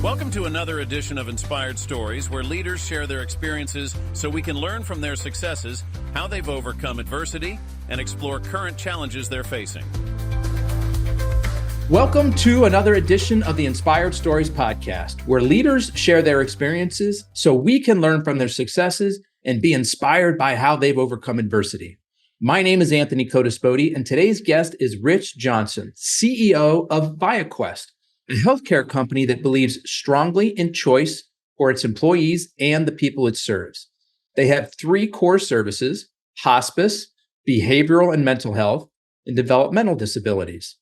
Welcome to another edition of Inspired Stories, where leaders share their experiences so we can learn from their successes, how they've overcome adversity, and explore current challenges they're facing. Welcome to another edition of the Inspired Stories podcast, where leaders share their experiences so we can learn from their successes and be inspired by how they've overcome adversity. My name is Anthony Codispoti, and today's guest is Rich Johnson, CEO of Viaquest, a healthcare company that believes strongly in choice for its employees and the people it serves. They have three core services: hospice, behavioral and mental health, and developmental disabilities.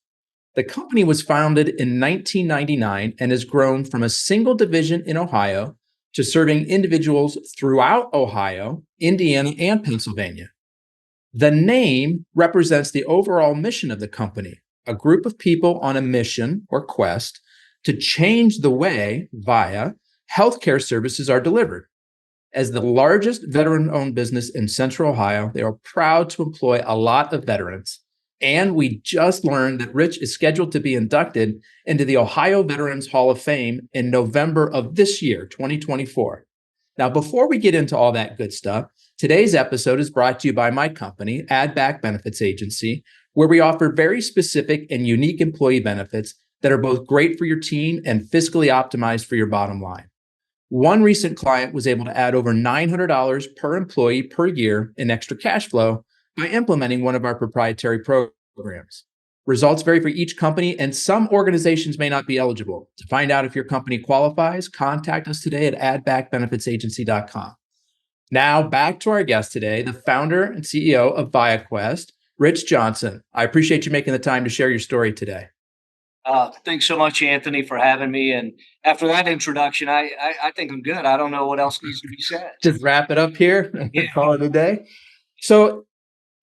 The company was founded in 1999 and has grown from a single division in Ohio to serving individuals throughout Ohio, Indiana, and Pennsylvania. The name represents the overall mission of the company: a group of people on a mission or quest to change the way, via healthcare services, are delivered. As the largest veteran-owned business in Central Ohio, they are proud to employ a lot of veterans. And we just learned that Rich is scheduled to be inducted into the Ohio Veterans Hall of Fame in November of this year, 2024. Now, before we get into all that good stuff, today's episode is brought to you by my company, Add Back Benefits Agency, where we offer very specific and unique employee benefits that are both great for your team and fiscally optimized for your bottom line. One recent client was able to add over $900 per employee per year in extra cash flow by implementing one of our proprietary programs. Results vary for each company, and some organizations may not be eligible. To find out if your company qualifies, contact us today at addbackbenefitsagency.com. Now, back to our guest today, the founder and CEO of Viaquest, Rich Johnson. I appreciate you making the time to share your story today. Thanks so much, Anthony, for having me. And after that introduction, I think I'm good. I don't know what else needs to be said. Just wrap it up here and call it a day. So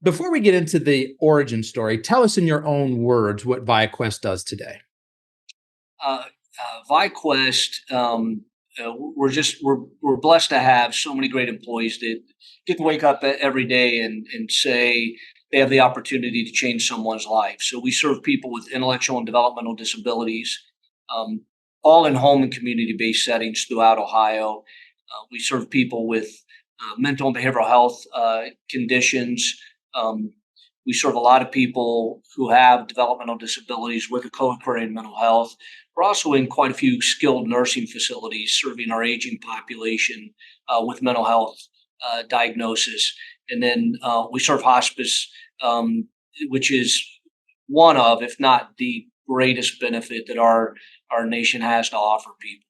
before we get into the origin story, tell us in your own words what Viaquest does today. Viaquest, we're blessed to have so many great employees that get to wake up every day and say they have the opportunity to change someone's life. So we serve people with intellectual and developmental disabilities, all in home and community-based settings throughout Ohio. We serve people with mental and behavioral health conditions. We serve a lot of people who have developmental disabilities with a co-occurring mental health. We're also in quite a few skilled nursing facilities serving our aging population with mental health diagnosis. And then we serve hospice, which is one of, if not the greatest benefit that our nation has to offer people.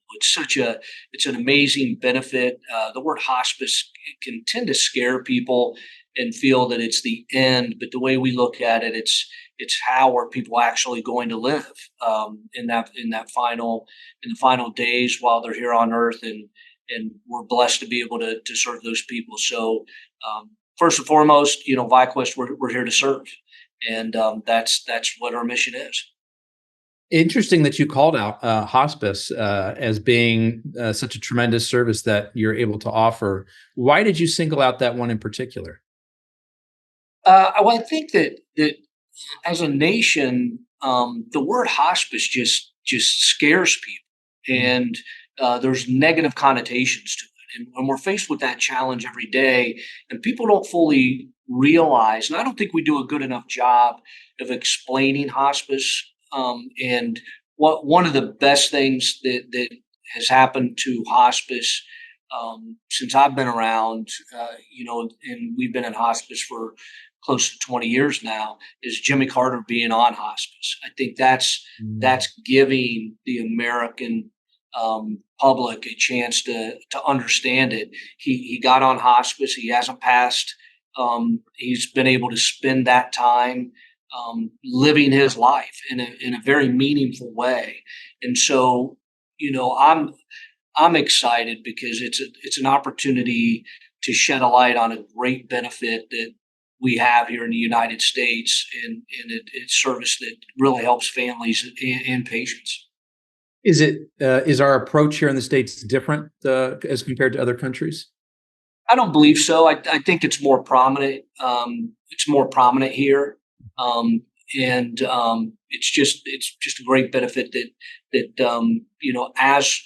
It's an amazing benefit. The word hospice can tend to scare people and feel that it's the end, but the way we look at it, it's how are people actually going to live in the final days while they're here on earth, and we're blessed to be able to serve those people. So first and foremost, Viaquest, we're here to serve, and that's what our mission is. Interesting that you called out hospice as being such a tremendous service that you're able to offer. Why did you single out that one in particular? Well, I think that as a nation, the word hospice just scares people, and there's negative connotations to it. And we're faced with that challenge every day, and people don't fully realize, and I don't think we do a good enough job of explaining hospice. And one of the best things that has happened to hospice since I've been around, and we've been in hospice for close to 20 years now, is Jimmy Carter being on hospice. I think that's giving the American public a chance to understand it. He got on hospice. He hasn't passed. He's been able to spend that time living his life in a very meaningful way. And so, I'm excited because it's an opportunity to shed a light on a great benefit that we have here in the United States, and it's service that really helps families and patients. Is our approach here in the States different as compared to other countries? I don't believe so. I think it's more prominent. It's more prominent here. and it's just a great benefit as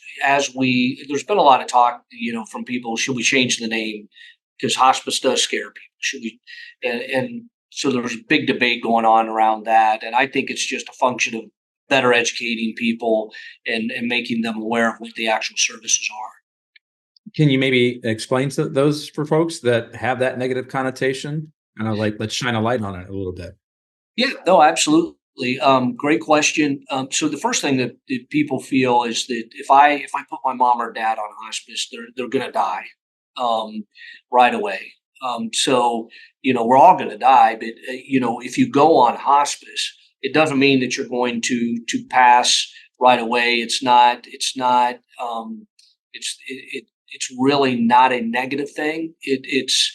there's been a lot of talk, from people, should we change the name, because hospice does scare people, should we, and so there's a big debate going on around that, and I think it's just a function of better educating people and making them aware of what the actual services are. Can you maybe explain those for folks that have that negative connotation? And let's shine a light on it a little bit. Yeah, no, absolutely. Great question. So the first thing that people feel is that if I put my mom or dad on hospice, they're going to die right away. So we're all going to die, but if you go on hospice, it doesn't mean that you're going to pass right away. It's not. It's really not a negative thing. It's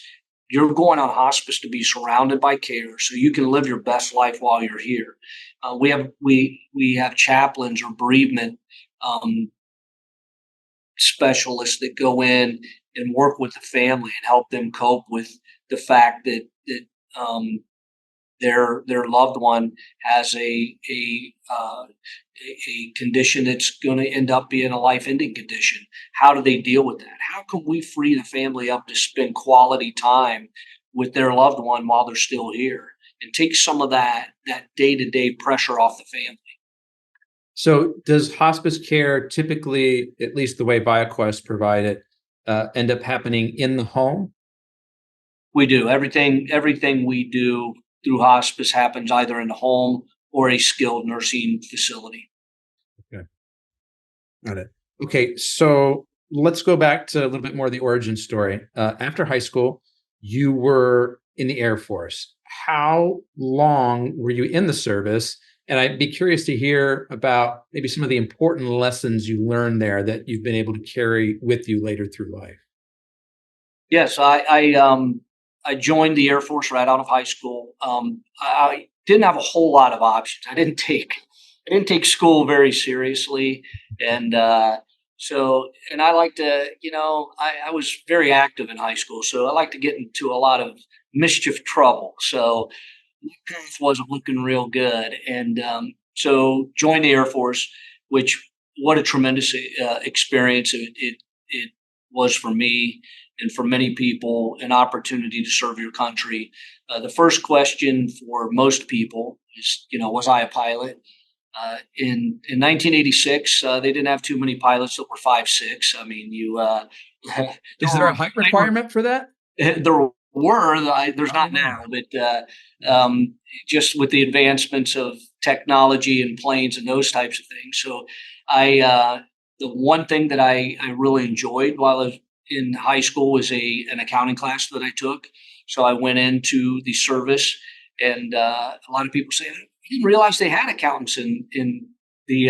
you're going on hospice to be surrounded by care, so you can live your best life while you're here. We have chaplains or bereavement specialists that go in and work with the family and help them cope with the fact that their loved one has a condition that's going to end up being a life-ending condition. How do they deal with that? How can we free the family up to spend quality time with their loved one while they're still here, and take some of that day-to-day pressure off the family? So does hospice care typically, at least the way Viaquest provide it, end up happening in the home? We do. Everything we do through hospice happens either in the home or a skilled nursing facility. Okay. Got it. Okay, so let's go back to a little bit more of the origin story. After high school, you were in the Air Force. How long were you in the service? And I'd be curious to hear about maybe some of the important lessons you learned there that you've been able to carry with you later through life. Yes, I joined the Air Force right out of high school. I didn't have a whole lot of options. I didn't take school very seriously, and and I like to, I was very active in high school, so I like to get into a lot of mischief trouble. So my path wasn't looking real good, and so joined the Air Force, which what a tremendous experience it was for me and for many people, an opportunity to serve your country. The first question for most people is, was I a pilot? In 1986, they didn't have too many pilots that were 5'6". I mean, Is there a height requirement for that? There were. There's not now, but just with the advancements of technology and planes and those types of things. So the one thing that I really enjoyed while I was in high school was an accounting class that I took. So I went into the service, and a lot of people say, I didn't realize they had accountants in the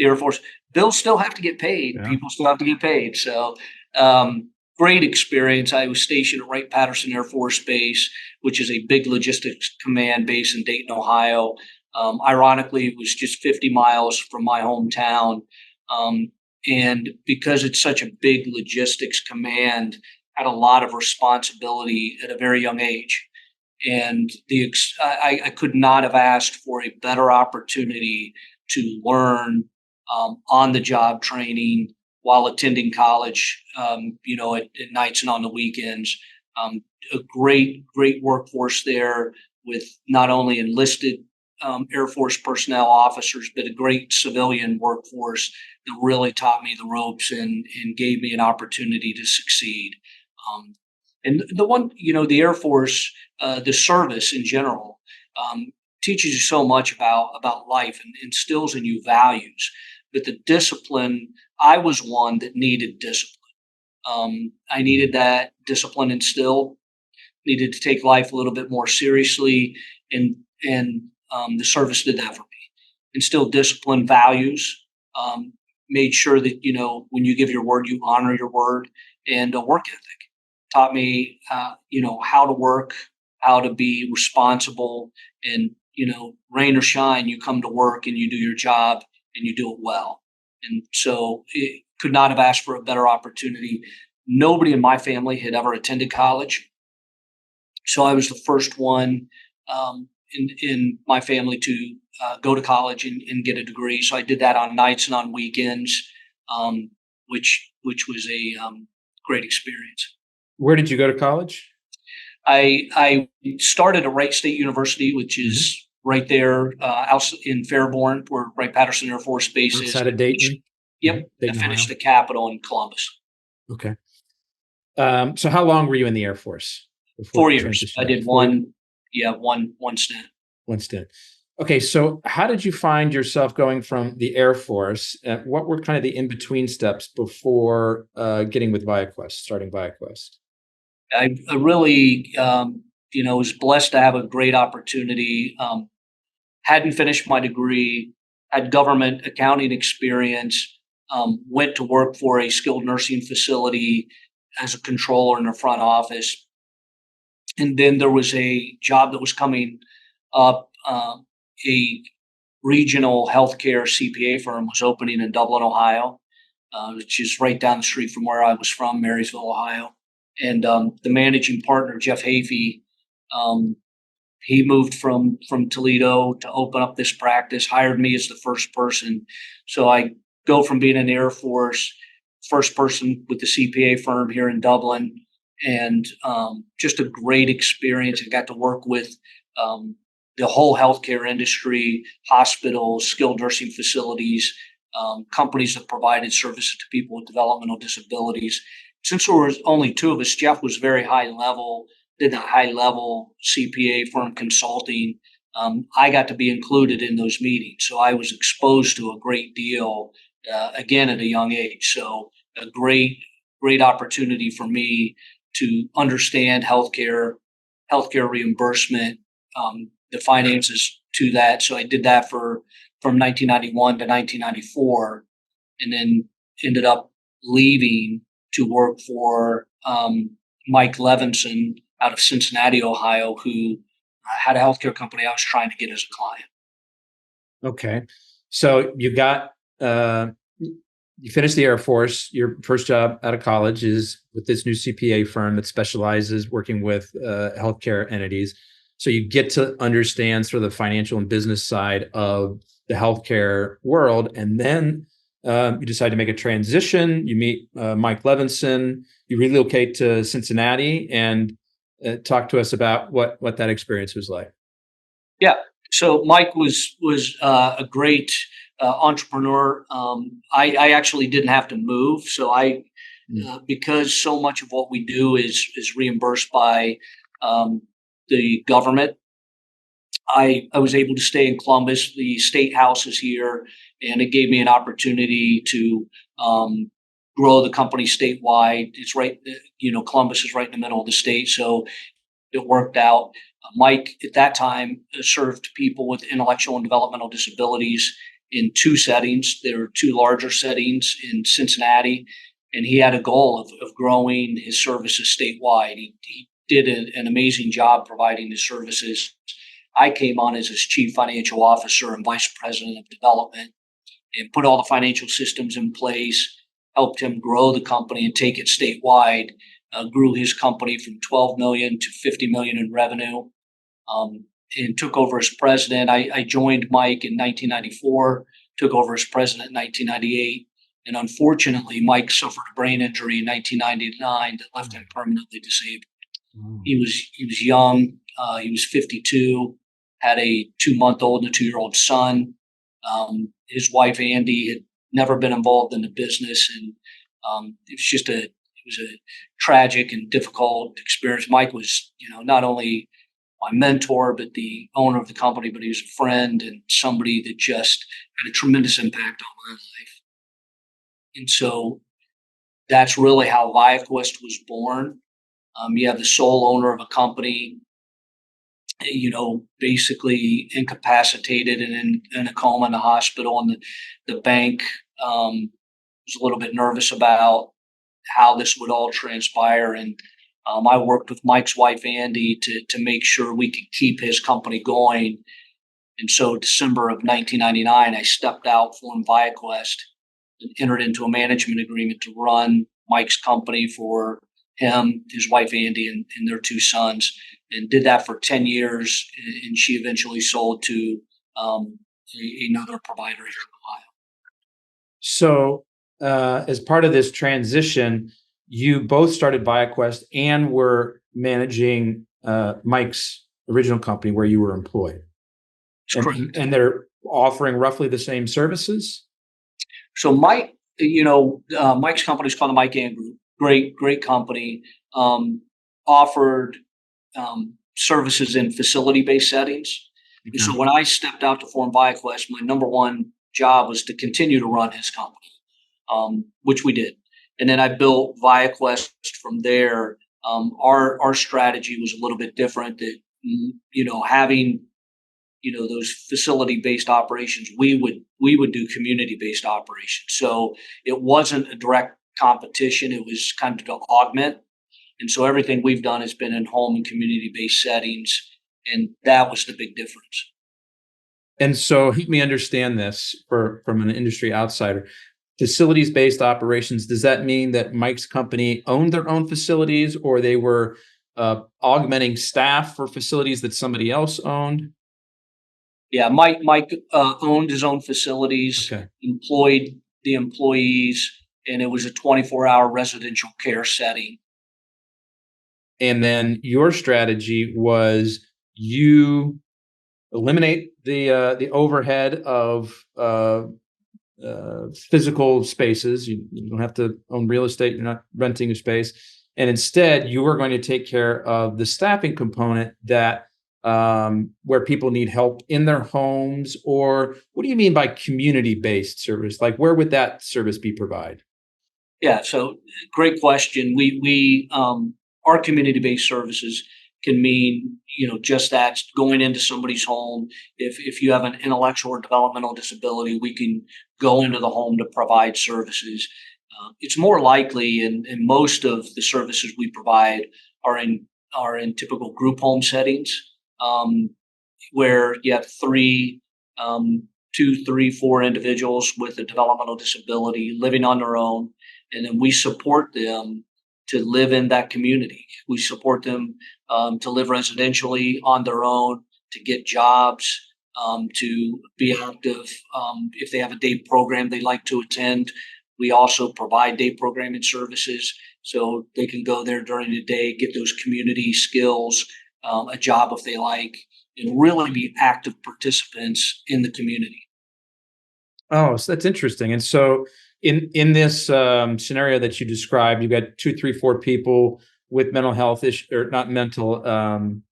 Air Force. Bills still have to get paid. Yeah. People still have to get paid. So great experience. I was stationed at Wright-Patterson Air Force Base, which is a big logistics command base in Dayton, Ohio. Ironically, it was just 50 miles from my hometown. And because it's such a big logistics command, had a lot of responsibility at a very young age. And I could not have asked for a better opportunity to learn on-the-job training while attending college, at nights and on the weekends. A great workforce there with not only enlisted Air Force personnel officers, but a great civilian workforce that really taught me the ropes and gave me an opportunity to succeed. And the Air Force, the service in general, teaches you so much about life and instills in you values. But the discipline, I was one that needed discipline. I needed that discipline instilled, needed to take life a little bit more seriously, and the service did that for me. Instilled discipline, values, made sure that, when you give your word, you honor your word, and a work ethic. Taught me, how to work, how to be responsible, and, rain or shine, you come to work and you do your job and you do it well. And so it could not have asked for a better opportunity. Nobody in my family had ever attended college. So I was the first one. in my family to go to college and get a degree. So I did that on nights and on weekends, which was a great experience. Where did you go to college? I started at Wright State University, which is right there out in Fairborn, where Wright Patterson Air Force Base is. Outside of Dayton? Yep. Dayton, I finished Ohio. the Capitol in Columbus. Okay. So how long were you in the Air Force? 4 years. I did one stint. One stint. Okay, so how did you find yourself going from the Air Force? What were kind of the in-between steps before getting with Viaquest, starting Viaquest? I really, was blessed to have a great opportunity. Hadn't finished my degree, had government accounting experience, went to work for a skilled nursing facility as a controller in the front office. And then there was a job that was coming up. A regional healthcare CPA firm was opening in Dublin, Ohio, which is right down the street from where I was from, Marysville, Ohio. And the managing partner, Jeff Hafey, he moved from Toledo to open up this practice, hired me as the first person. So I go from being in the Air Force, first person with the CPA firm here in Dublin, and just a great experience. I got to work with the whole healthcare industry, hospitals, skilled nursing facilities, companies that provided services to people with developmental disabilities. Since there was only two of us, Jeff was very high level, did the high level CPA firm consulting. I got to be included in those meetings. So I was exposed to a great deal, again, at a young age. So a great opportunity for me to understand healthcare reimbursement, the finances to that. So I did that from 1991 to 1994, and then ended up leaving to work for Mike Levinson out of Cincinnati, Ohio, who had a healthcare company I was trying to get as a client. Okay. So you finished the Air Force. Your first job out of college is with this new CPA firm that specializes working with healthcare entities. So you get to understand sort of the financial and business side of the healthcare world. And then you decide to make a transition. You meet Mike Levinson. You relocate to Cincinnati and talk to us about what that experience was like. Yeah. So Mike was a great entrepreneur. I actually didn't have to move. So because so much of what we do is reimbursed by the government, I was able to stay in Columbus. The state house is here, and it gave me an opportunity to grow the company statewide. It's right, Columbus is right in the middle of the state, so it worked out. Mike, at that time, served people with intellectual and developmental disabilities in two settings. There were two larger settings in Cincinnati, and he had a goal of growing his services statewide. He did an amazing job providing his services. I came on as his chief financial officer and vice president of development and put all the financial systems in place, helped him grow the company and take it statewide, grew his company from 12 million to 50 million in revenue, and took over as president. I joined Mike in 1994, took over as president in 1998. And unfortunately, Mike suffered a brain injury in 1999 that left him permanently disabled. He was young. He was 52, had a 2-month-old and a 2-year-old son. His wife, Andy, had never been involved in the business. And it was a tragic and difficult experience. Mike was, not only my mentor, but the owner of the company, but he was a friend and somebody that just had a tremendous impact on my life. And so that's really how Viaquest was born. You have the sole owner of a company, basically incapacitated and in a coma in the hospital. And the bank was a little bit nervous about how this would all transpire. And I worked with Mike's wife, Andy, to make sure we could keep his company going. And so December of 1999, I stepped out, formed Viaquest, and entered into a management agreement to run Mike's company for him, his wife, Andy, and their 2 sons. and did that for 10 years. And she eventually sold to another provider here in Ohio. So, as part of this transition, you both started Viaquest and were managing Mike's original company where you were employed. And they're offering roughly the same services? So Mike, Mike's company is called the Mike Ann Group. Great company. Offered services in facility-based settings. Okay. So when I stepped out to form Viaquest, my number one job was to continue to run his company, which we did. And then I built Viaquest from there. Our strategy was a little bit different. That having those facility-based operations, we would do community-based operations. So it wasn't a direct competition. It was kind of to augment. And so everything we've done has been in home and community-based settings, and that was the big difference. And so help me understand this from an industry outsider. Facilities-based operations, does that mean that Mike's company owned their own facilities, or they were augmenting staff for facilities that somebody else owned? Yeah, Mike owned his own facilities, Okay. employed the employees, and it was a 24-hour residential care setting. And then your strategy was you eliminate the overhead of physical spaces. You don't have to own real estate. You're not renting a space. And instead, you are going to take care of the staffing component that where people need help in their homes. Or what do you mean by community-based service? Like, where would that service be provided? Yeah, so great question. We our community-based services can mean just that, going into somebody's home. If you have an intellectual or developmental disability, we can go into the home to provide services. It's more likely, and most of the services we provide are in typical group home settings, where you have two, three, four individuals with a developmental disability living on their own, and then we support them to live in that community. We support them to live residentially on their own, to get jobs, to be active. If they have a day program they like to attend, we also provide day programming services so they can go there during the day, get those community skills, a job if they like, and really be active participants in the community. Oh, so that's interesting. And so in this scenario that you described, you've got 2, 3, 4 people with mental health issues, or not mental,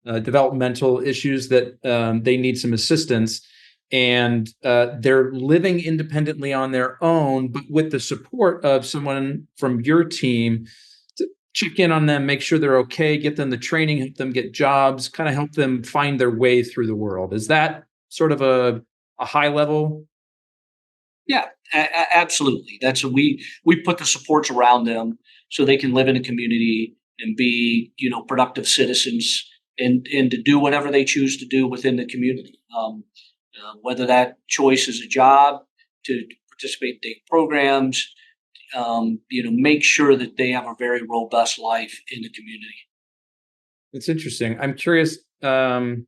developmental issues that they need some assistance, and they're living independently on their own, but with the support of someone from your team to check in on them, make sure they're okay, get them the training, help them get jobs, kind of help them find their way through the world. Is that sort of a high level? Yeah, absolutely. We put the supports around them so they can live in a community and be productive citizens, and to do whatever they choose to do within the community. Whether that choice is a job, to participate in day programs, make sure that they have a very robust life in the community. It's interesting. I'm curious. I've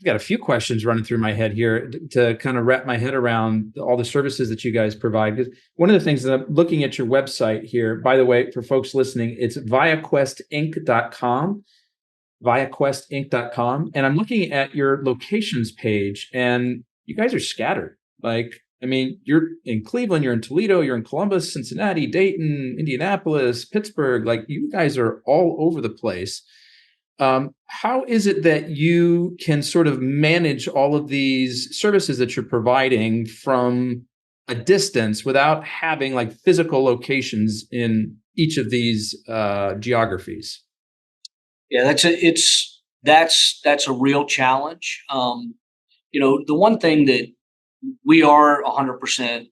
got a few questions running through my head here to kind of wrap my head around all the services that you guys provide. Because one of the things that I'm looking at your website here, by the way, for folks listening, it's viaquestinc.com, viaquestinc.com. And I'm looking at your locations page, and you guys are scattered. Like, I mean, you're in Cleveland, you're in Toledo, you're in Columbus, Cincinnati, Dayton, Indianapolis, Pittsburgh. Like, you guys are all over the place. How is it that you can sort of manage all of these services that you're providing from a distance without having like physical locations in each of these geographies? Yeah, that's a real challenge. The one thing that we are 100%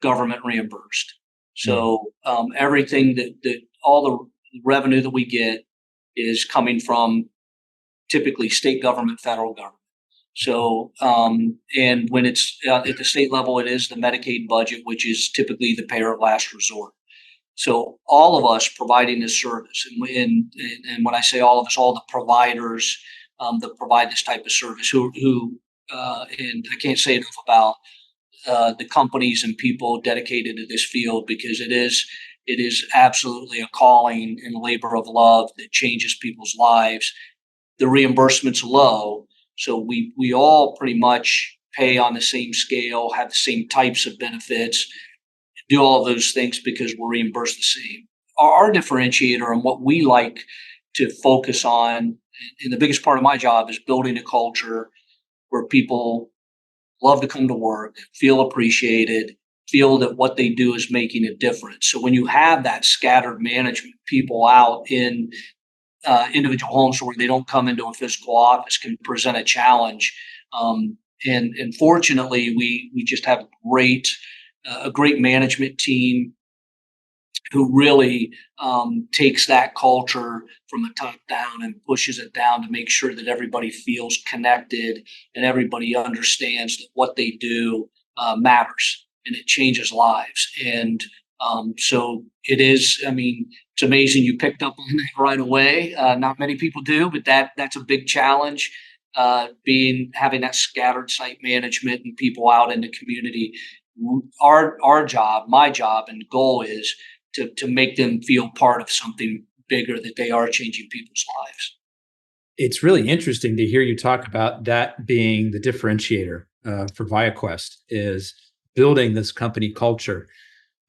government reimbursed. So everything that all the revenue that we get is coming from typically state government, federal government. So, and when it's at the state level, it is the Medicaid budget, which is typically the payer of last resort. So all of us providing this service, and when I say all of us, all the providers that provide this type of service, and I can't say enough about the companies and people dedicated to this field, because it is absolutely a calling and labor of love that changes people's lives. The reimbursement's low, so we all pretty much pay on the same scale, have the same types of benefits, do all of those things because we're reimbursed the same. Our differentiator and what we like to focus on, and the biggest part of my job, is building a culture where people love to come to work, feel appreciated, feel that what they do is making a difference. So when you have that scattered management, people out in individual homes where they don't come into a physical office can present a challenge. And fortunately, we just have a great management team who really takes that culture from the top down and pushes it down to make sure that everybody feels connected and everybody understands that what they do matters and it changes lives. And so it is, I mean, it's amazing you picked up on that right away. Not many people do, but that's a big challenge, having that scattered site management and people out in the community. Our job, my job and goal is to make them feel part of something bigger, that they are changing people's lives. It's really interesting to hear you talk about that being the differentiator for Viaquest, is building this company culture.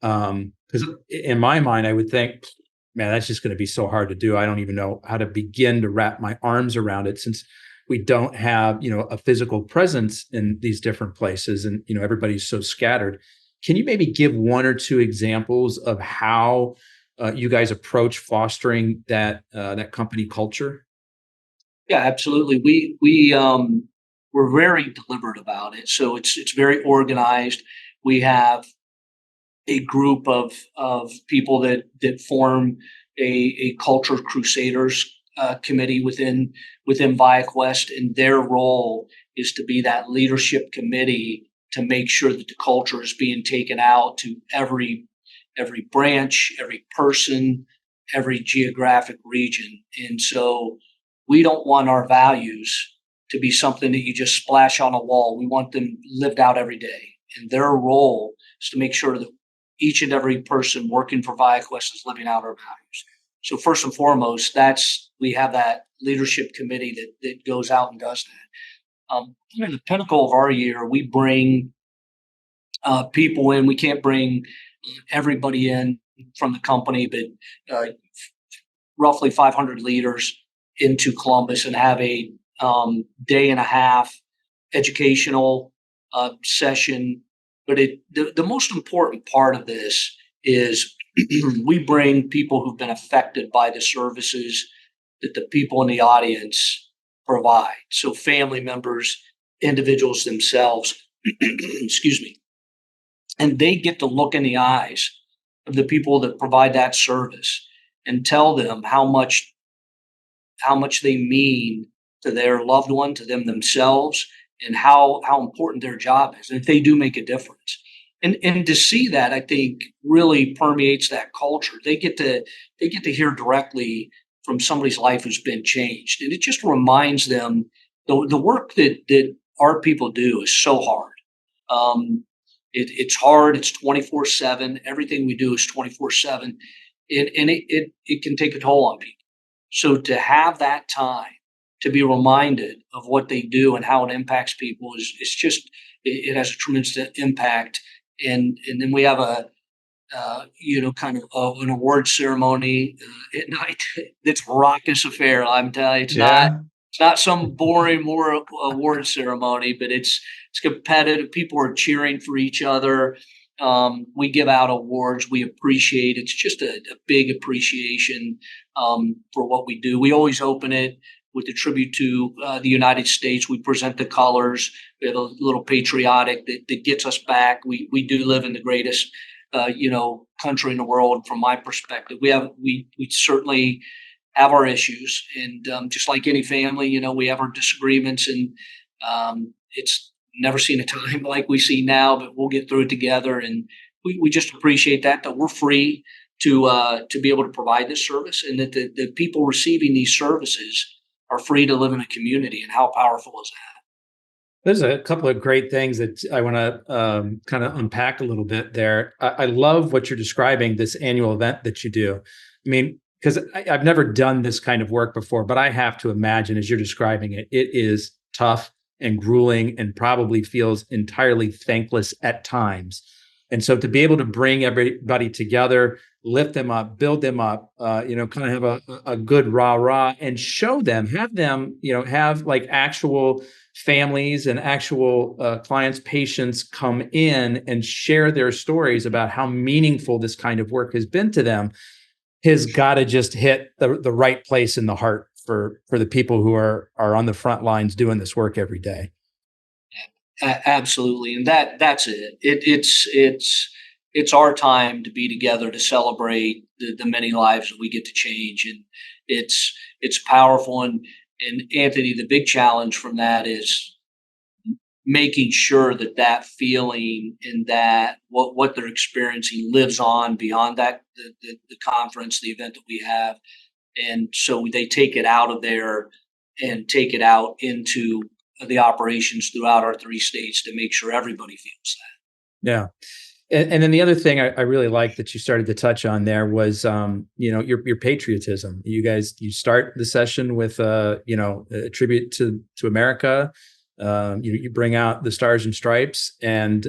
Because in my mind, I would think, man, that's just going to be so hard to do. I don't even know how to begin to wrap my arms around it, since we don't have, a physical presence in these different places, and everybody's so scattered. Can you maybe give one or two examples of how you guys approach fostering that company culture? Yeah, absolutely. We're very deliberate about it. So it's very organized. We have a group of people that form a Culture Crusaders committee within Viaquest, and their role is to be that leadership committee to make sure that the culture is being taken out to every branch, every person, every geographic region. And so we don't want our values to be something that you just splash on a wall. We want them lived out every day. And their role is to make sure that each and every person working for Viaquest is living out our values. So first and foremost, we have that leadership committee that goes out and does that. In the pinnacle of our year, we bring people in. We can't bring everybody in from the company, but roughly 500 leaders into Columbus and have a day and a half educational session. But the most important part of this is we bring people who've been affected by the services that the people in the audience provide. So family members, individuals themselves, excuse me, and they get to look in the eyes of the people that provide that service and tell them how much they mean to their loved one, to them themselves, and how important their job is, and if they do make a difference. And to see that, I think, really permeates that culture. They get to hear directly from somebody's life who's been changed, and it just reminds them the work that our people do is so hard. It's hard. It's 24/7. Everything we do is 24/7, and it can take a toll on people. So to have that time to be reminded of what they do and how it impacts people it has a tremendous impact. And then we have an award ceremony at night. It's a raucous affair. I'm telling you, it's not some boring more award ceremony, but it's competitive. People are cheering for each other. We give out awards. We appreciate. It's just a big appreciation for what we do. We always open it with a tribute to the United States. We present the colors. We have a little patriotic that gets us back. We do live in the greatest country in the world, from my perspective. We certainly have our issues, and just like any family, we have our disagreements, and it's never seen a time like we see now, but we'll get through it together. And we just appreciate that we're free to be able to provide this service, and that the people receiving these services are free to live in a community. And how powerful is that? There's a couple of great things that I want to kind of unpack a little bit there. I love what you're describing, this annual event that you do. I mean, because I've never done this kind of work before, but I have to imagine, as you're describing it, it is tough and grueling and probably feels entirely thankless at times. And so to be able to bring everybody together, lift them up, build them up, kind of have a good rah-rah and show them, have them, have like actual families and actual clients, patients come in and share their stories about how meaningful this kind of work has been to them, has got to just hit the right place in the heart for the people who are on the front lines doing this work every day. Absolutely, and that's it. It's our time to be together to celebrate the many lives that we get to change, and it's powerful. And Anthony, the big challenge from that is making sure that feeling and that what they're experiencing lives on beyond that the conference, the event that we have, and so they take it out of there and take it out into the operations throughout our 3 states to make sure everybody feels that. Yeah. And then the other thing I really like that you started to touch on there was, your patriotism. You start the session with, a tribute to America. You bring out the Stars and Stripes, and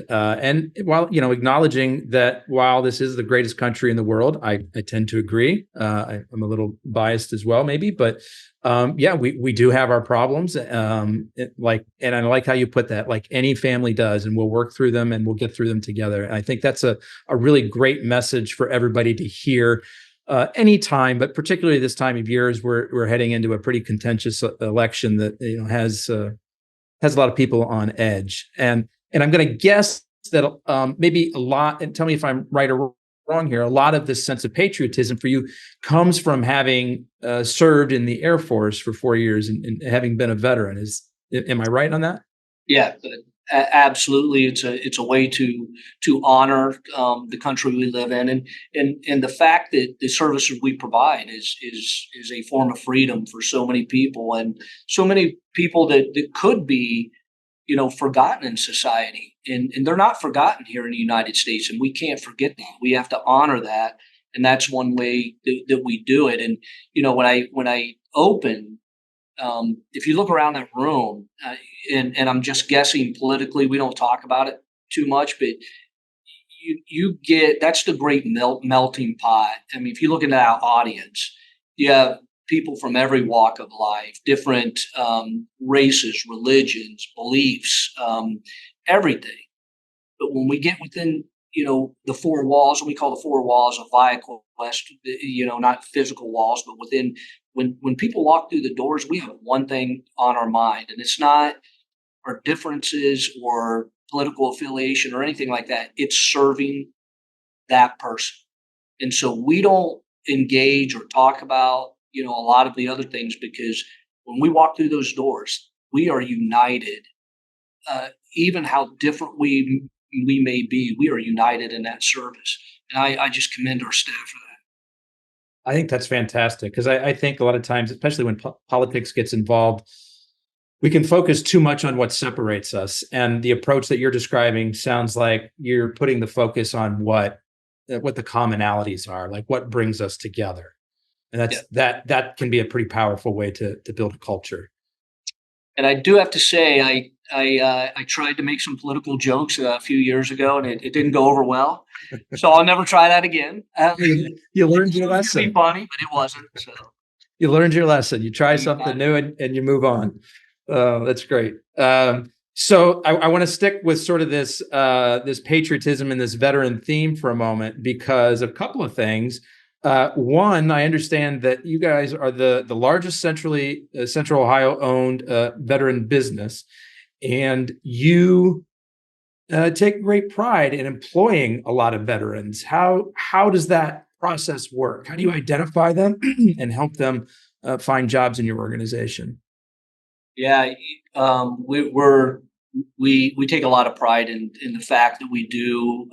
while acknowledging that while this is the greatest country in the world, I tend to agree. I'm a little biased as well, maybe, but we do have our problems. And I like how you put that, like any family does, and we'll work through them and we'll get through them together. And I think that's a really great message for everybody to hear. Anytime, but particularly this time of year, as we're heading into a pretty contentious election that has a lot of people on edge. And I'm going to guess that maybe a lot, and tell me if I'm right or wrong here, a lot of this sense of patriotism for you comes from having served in the Air Force for 4 years and having been a veteran. Am I right on that? Yeah, absolutely. It's a way to honor the country we live in, and the fact that the services we provide is a form of freedom for so many people, and so many people that could be forgotten in society, and they're not forgotten here in the United States, and we can't forget that. We have to honor that, and that's one way that we do it. And when I open. If you look around that room, and I'm just guessing politically, we don't talk about it too much, but you get, that's the great melting pot. I mean, if you look into our audience, you have people from every walk of life, different races, religions, beliefs, everything. But when we get within the 4 walls, and we call the 4 walls of Viaquest, not physical walls, but within, when people walk through the doors, we have one thing on our mind, and it's not our differences or political affiliation or anything like that. It's serving that person. And so we don't engage or talk about, a lot of the other things, because when we walk through those doors, we are united. Even how different we may be, we are united in that service. And I just commend our staff for that. I think that's fantastic, because I think a lot of times, especially when politics gets involved, we can focus too much on what separates us. And the approach that you're describing sounds like you're putting the focus on what the commonalities are, like what brings us together. And that can be a pretty powerful way to build a culture. And I do have to say, I tried to make some political jokes a few years ago, and it didn't go over well. So I'll never try that again. You learned your lesson. It was funny, but it wasn't. So you learned your lesson. You try something new and you move on. That's great. So I want to stick with sort of this patriotism and this veteran theme for a moment, because a couple of things. One, I understand that you guys are the largest Central Ohio owned veteran business, and you take great pride in employing a lot of veterans. How does that process work? How do you identify them and help them find jobs in your organization? Yeah, we take a lot of pride in the fact that we do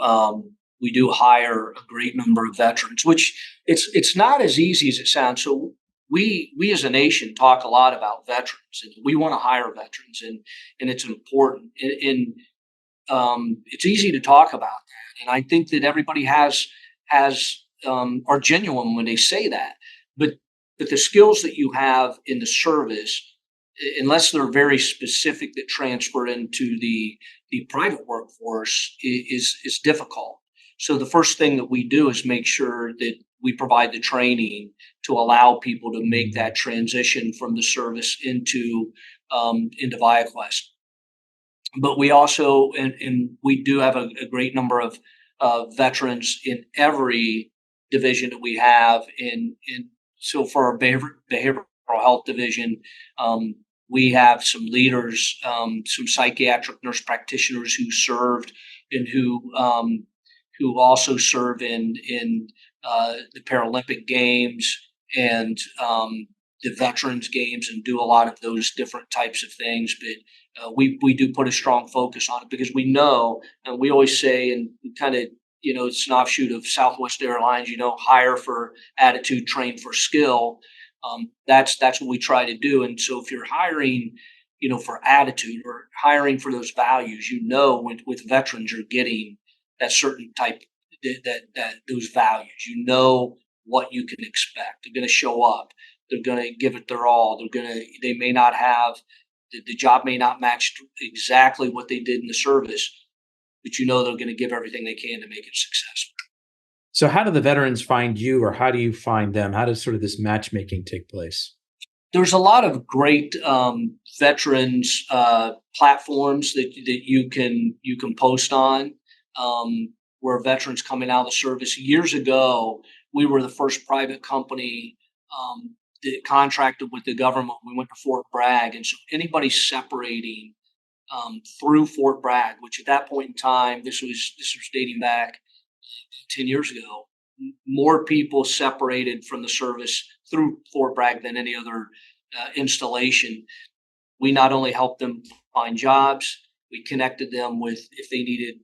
we do hire a great number of veterans, which it's not as easy as it sounds. So we as a nation talk a lot about veterans, and we want to hire veterans, and it's important. And it's easy to talk about that, and I think that everybody has are genuine when they say that. But the skills that you have in the service, unless they're very specific, that transfer into the private workforce, is difficult. So the first thing that we do is make sure that we provide the training to allow people to make that transition from the service into Viaquest. But we also, and we do have a great number of veterans in every division that we have. So for our behavioral health division, we have some leaders, some psychiatric nurse practitioners who served and who also serve in the Paralympic Games and the Veterans Games, and do a lot of those different types of things. But we do put a strong focus on it, because we know, and we always say, and we kind of, it's an offshoot of Southwest Airlines, hire for attitude, train for skill. That's what we try to do. And so if you're hiring, for attitude, or hiring for those values, with veterans, you're getting that certain type, that those values, what you can expect. They're going to show up. They're going to give it their all. They may not have, the job may not match exactly what they did in the service, but they're going to give everything they can to make it successful. So how do the veterans find you, or how do you find them? How does sort of this matchmaking take place? There's a lot of great veterans platforms that you can post on, where veterans coming out of the service. Years ago, we were the first private company that contracted with the government. We went to Fort Bragg, and so anybody separating through Fort Bragg, which at that point in time, this was dating back 10 years ago, more people separated from the service through Fort Bragg than any other installation. We not only helped them find jobs, we connected them with, if they needed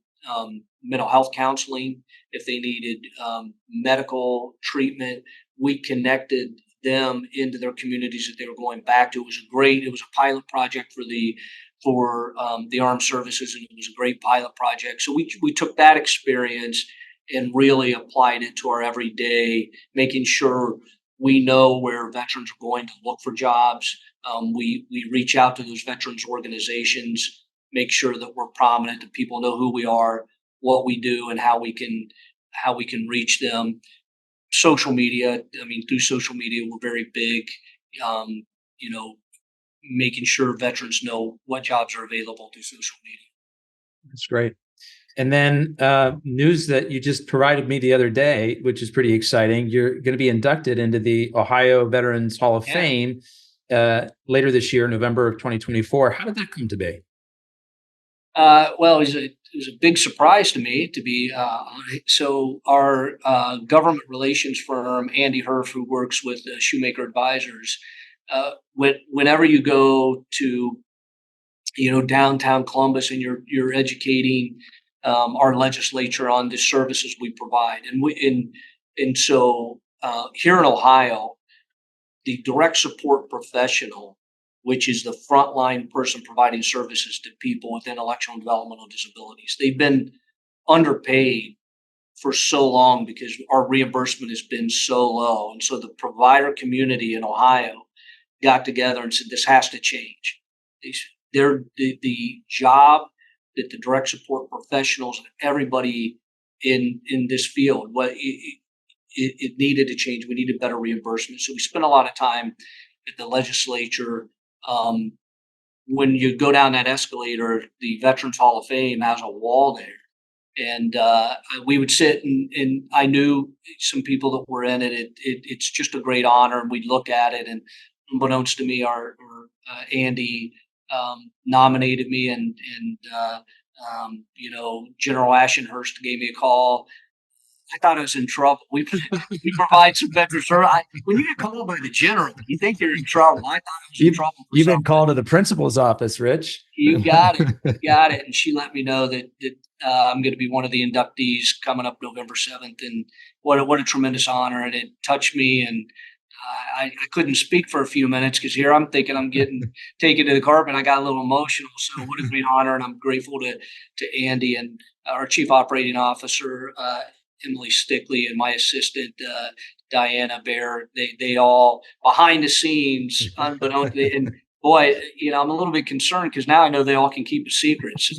mental health counseling, if they needed medical treatment, we connected them into their communities that they were going back to. It was a pilot project for the armed services, and it was a great pilot project. So we took that experience and really applied it to our everyday, making sure we know where veterans are going to look for jobs. We reach out to those veterans organizations, make sure that we're prominent, that people know who we are, what we do, and how we can reach them. Social media, through social media, we're very big, making sure veterans know what jobs are available through social media. That's great. And then news that you just provided me the other day, which is pretty exciting. You're going to be inducted into the Ohio Veterans Hall of Fame later this year, November of 2024. How did that come to be? Well, it was a big surprise to me to be. So our government relations firm, Andy Herf, who works with Shoemaker Advisors, whenever you go to downtown Columbus and you're educating our legislature on the services we provide, and so here in Ohio, the direct support professional, which is the frontline person providing services to people with intellectual and developmental disabilities, they've been underpaid for so long because our reimbursement has been so low. And so the provider community in Ohio got together and said, this has to change. The job that the direct support professionals and everybody in this field, it needed to change. We needed better reimbursement. So we spent a lot of time at the legislature. When you go down that escalator, the Veterans Hall of Fame has a wall there. And we would sit, and I knew some people that were in it. It's just a great honor. And we'd look at it, and unbeknownst to me, our Andy nominated me, and General Ashenhurst gave me a call I thought I was in trouble. We provide some veteran service. When you get called by the general, you think you're in trouble. I thought I was in trouble for You've been something. called to the principal's office, Rich. You got it. You got it. And she let me know that I'm going to be one of the inductees coming up November 7th. And what a tremendous honor. And it touched me. And I couldn't speak for a few minutes because here I'm thinking I'm getting taken to the carpet. I got a little emotional. So what a great honor. And I'm grateful to Andy and our chief operating officer, Emily Stickley, and my assistant, Diana Bear. They all behind the scenes, unbeknownst. And boy, I'm a little bit concerned because now I know they all can keep a secret. So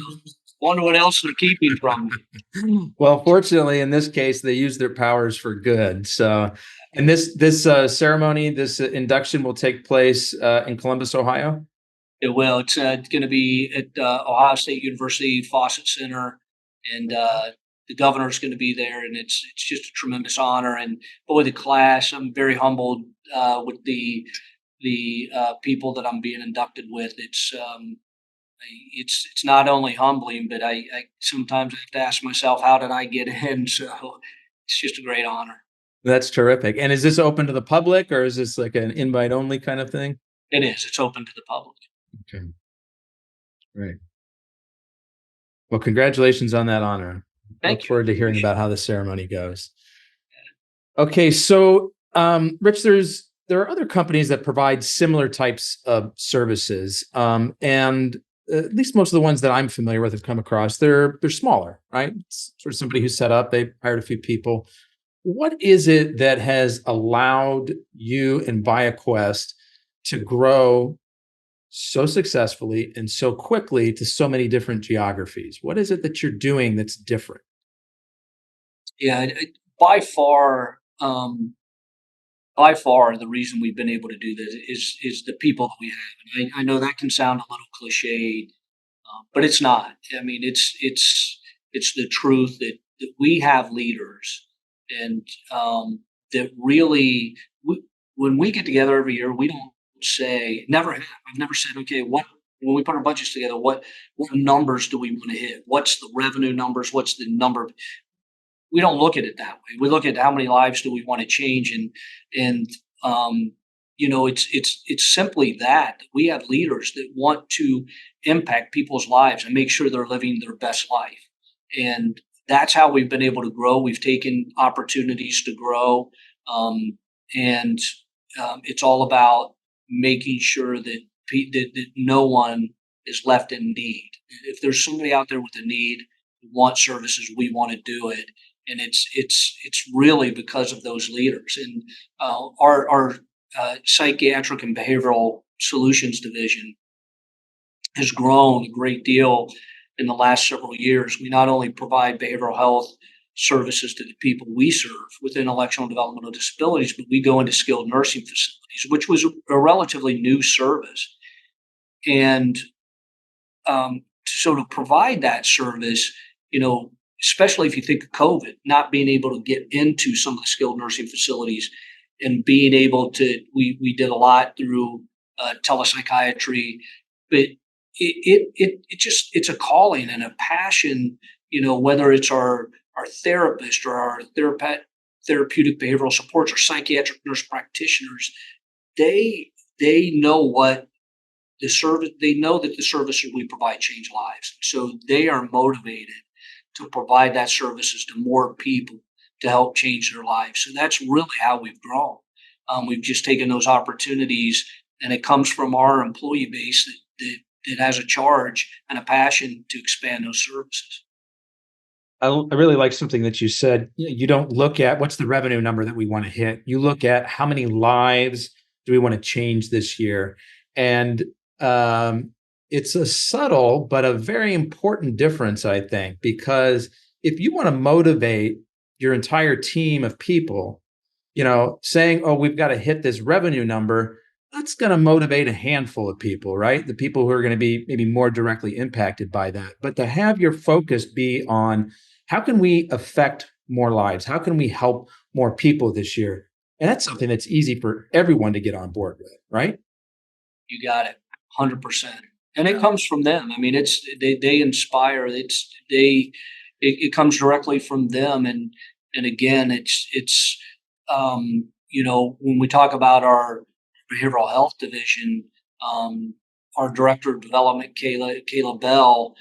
wonder what else they're keeping from me. Well, fortunately, in this case, they use their powers for good. So, and this ceremony, this induction will take place in Columbus, Ohio. It will. It's going to be at Ohio State University Fawcett Center, and the governor's going to be there, and it's just a tremendous honor. And boy, the class, I'm very humbled with the people that I'm being inducted with. It's not only humbling, but I sometimes have to ask myself, how did I get in? So it's just a great honor. That's terrific. And is this open to the public, or is this like an invite only kind of thing? It is. It's open to the public. Okay. Right. Well, congratulations on that honor. Thank Look you. forward to hearing about how the ceremony goes. Okay, so Rich, there are other companies that provide similar types of services, and at least most of the ones that I'm familiar with have come across. They're smaller, right? It's sort of somebody who set up, they hired a few people. What is it that has allowed you and Viaquest to grow so successfully and so quickly to so many different geographies? What is it that you're doing that's different? Yeah, by far, by far, the reason we've been able to do this is the people that we have. And I know that can sound a little cliched, but it's not. I mean, it's the truth that we have leaders, and that really, when we get together every year, we don't say, never have. I've never said, okay, when we put our budgets together, what numbers do we want to hit? What's the revenue numbers? What's the number? We don't look at it that way. We look at how many lives do we want to change, and it's simply that we have leaders that want to impact people's lives and make sure they're living their best life, and that's how we've been able to grow. We've taken opportunities to grow, and it's all about making sure that that no one is left in need. If there's somebody out there with a need, who wants services, we want to do it. And it's really because of those leaders. And our psychiatric and behavioral solutions division has grown a great deal in the last several years. We not only provide behavioral health services to the people we serve with intellectual and developmental disabilities, but we go into skilled nursing facilities, which was a relatively new service. And so to provide that service, especially if you think of COVID, not being able to get into some of the skilled nursing facilities and being able to, we did a lot through telepsychiatry, but it's a calling and a passion, whether it's our therapist or our therapeutic behavioral supports or psychiatric nurse practitioners, they know what the service, they know that the services we provide change lives. So they are motivated to provide that services to more people to help change their lives. So that's really how we've grown. We've just taken those opportunities, and it comes from our employee base that has a charge and a passion to expand those services. I really like something that you said. You don't look at what's the revenue number that we want to hit. You look at how many lives do we want to change this year. And it's a subtle but a very important difference, I think, because if you want to motivate your entire team of people, saying, oh, we've got to hit this revenue number, that's going to motivate a handful of people, right? The people who are going to be maybe more directly impacted by that. But to have your focus be on how can we affect more lives? How can we help more people this year? And that's something that's easy for everyone to get on board with, right? You got it, 100%. And it comes from them. I mean, they inspire. It comes directly from them. And And again, when we talk about our behavioral health division, our director of development, Kayla Bell,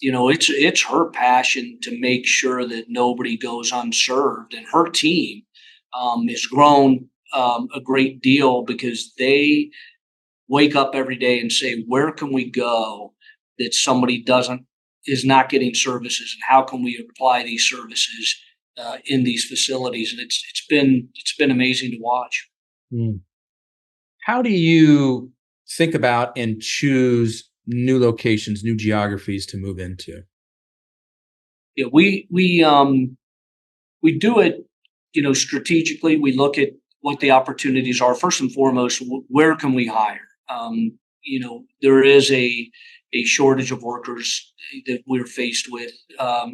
it's her passion to make sure that nobody goes unserved, and her team has grown a great deal because they wake up every day and say, where can we go that somebody is not getting services, and how can we apply these services in these facilities? And it's been amazing to watch. Mm. How do you think about and choose new locations, new geographies to move into? Yeah, we do it, strategically. We look at what the opportunities are. First and foremost, where can we hire? There is a shortage of workers that we're faced with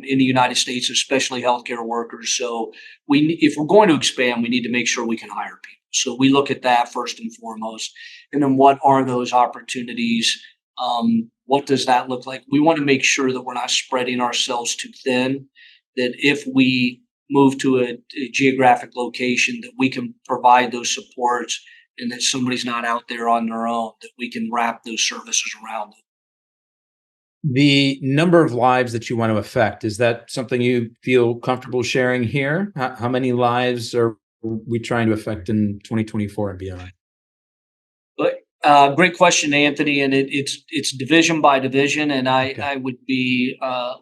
in the United States, especially healthcare workers. So if we're going to expand, we need to make sure we can hire people. So we look at that first and foremost. And then what are those opportunities? What does that look like? We want to make sure that we're not spreading ourselves too thin, that if we move to a geographic location, that we can provide those supports, and that somebody's not out there on their own, that we can wrap those services around them. The number of lives that you want to affect, is that something you feel comfortable sharing here? How many lives are we trying to affect in 2024 and beyond? Great question, Anthony. And it's division by division. And Okay. I would be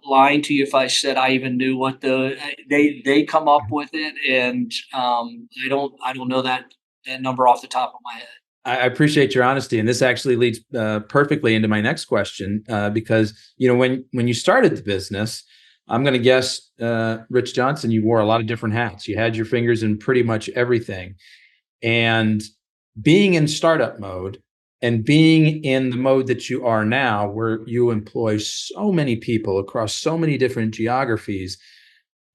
lying to you if I said I even knew what they come up with it. And I don't know that number off the top of my head. I appreciate your honesty, and this actually leads perfectly into my next question, because when you started the business, I'm going to guess, Rich Johnson, you wore a lot of different hats. You had your fingers in pretty much everything, and being in startup mode and being in the mode that you are now, where you employ so many people across so many different geographies,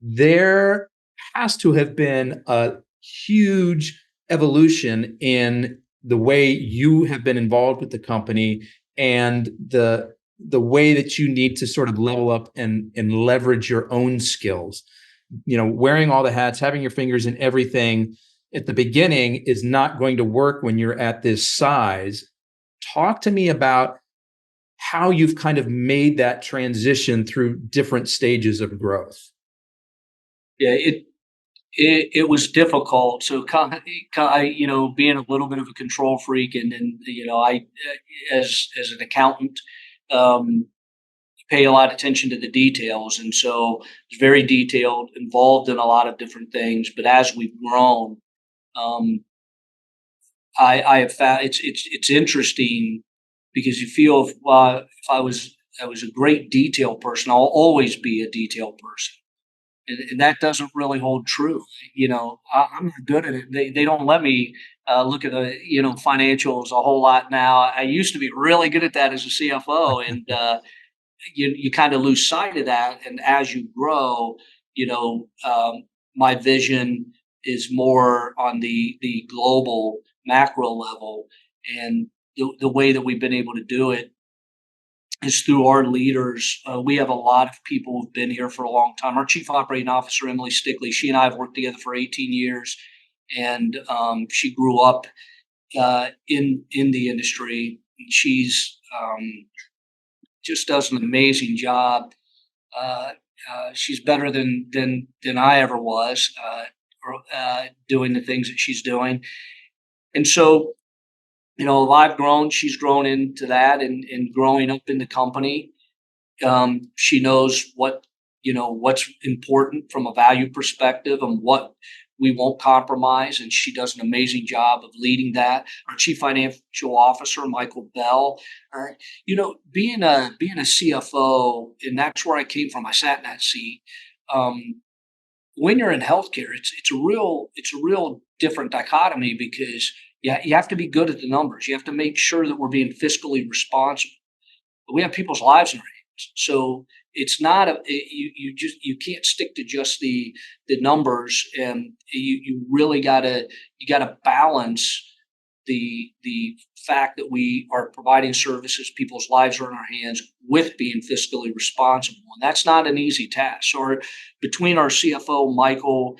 there has to have been a huge evolution in the way you have been involved with the company, and the way that you need to sort of level up and leverage your own skills. Wearing all the hats, having your fingers in everything at the beginning is not going to work when you're at this size. Talk to me about how you've kind of made that transition through different stages of growth. Yeah, it was difficult. So, being a little bit of a control freak, and then I, as an accountant, pay a lot of attention to the details, and so it's very detailed, involved in a lot of different things. But as we've grown, I have found it's interesting, because you feel if I was a great detail person, I'll always be a detail person. And that doesn't really hold true. I'm not good at it. They don't let me look at the financials a whole lot now. I used to be really good at that as a CFO, and you kind of lose sight of that. And as you grow, my vision is more on the global macro level, and the way that we've been able to do it is through our leaders. We have a lot of people who've been here for a long time. Our chief operating officer, Emily Stickley, she and I have worked together for 18 years, and she grew up in the industry. She's just does an amazing job. She's better than I ever was doing the things that she's doing, and so. I've grown, she's grown into that, and growing up in the company. She knows what's important from a value perspective, and what we won't compromise. And she does an amazing job of leading that. Our chief financial officer, Michael Bell, being a CFO, and that's where I came from. I sat in that seat. When you're in healthcare, it's a real different dichotomy, because you have to be good at the numbers. You have to make sure that we're being fiscally responsible. But we have people's lives in our hands, so it's not you can't stick to just the numbers, and you really gotta balance the fact that we are providing services, people's lives are in our hands with being fiscally responsible. And that's not an easy task. So between our CFO, Michael,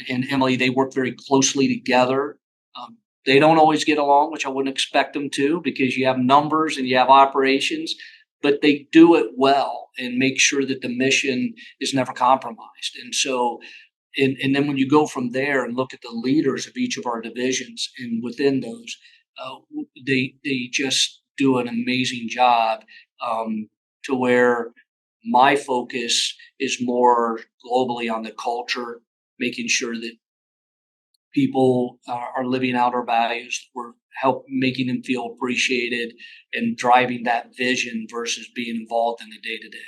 and Emily, they work very closely together. Um, they don't always get along, which I wouldn't expect them to, because you have numbers and you have operations, but they do it well and make sure that the mission is never compromised. And so, and then when you go from there and look at the leaders of each of our divisions and within those, they just do an amazing job, to where my focus is more globally on the culture, making sure that people are living out our values. We're making them feel appreciated and driving that vision versus being involved in the day to day.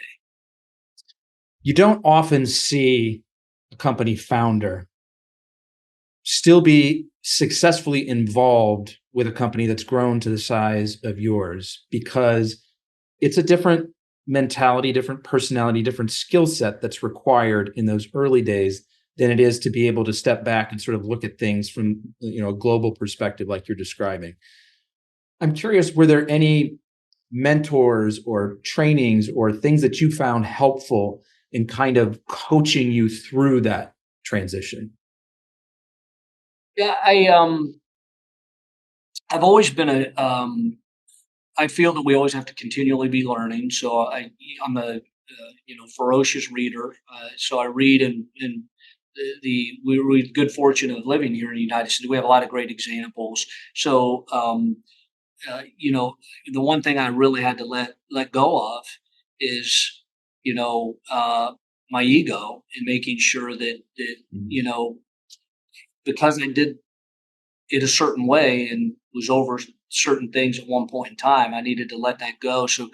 You don't often see a company founder still be successfully involved with a company that's grown to the size of yours, because it's a different mentality, different personality, different skill set that's required in those early days than it is to be able to step back and sort of look at things from, a global perspective like you're describing. I'm curious, were there any mentors or trainings or things that you found helpful in kind of coaching you through that transition? Yeah, I've always been I feel that we always have to continually be learning. So I'm a ferocious reader. So I read, and we're good fortune of living here in the United States. We have a lot of great examples. So the one thing I really had to let go of is my ego, and making sure that because I did it a certain way and was over certain things at one point in time, I needed to let that go. So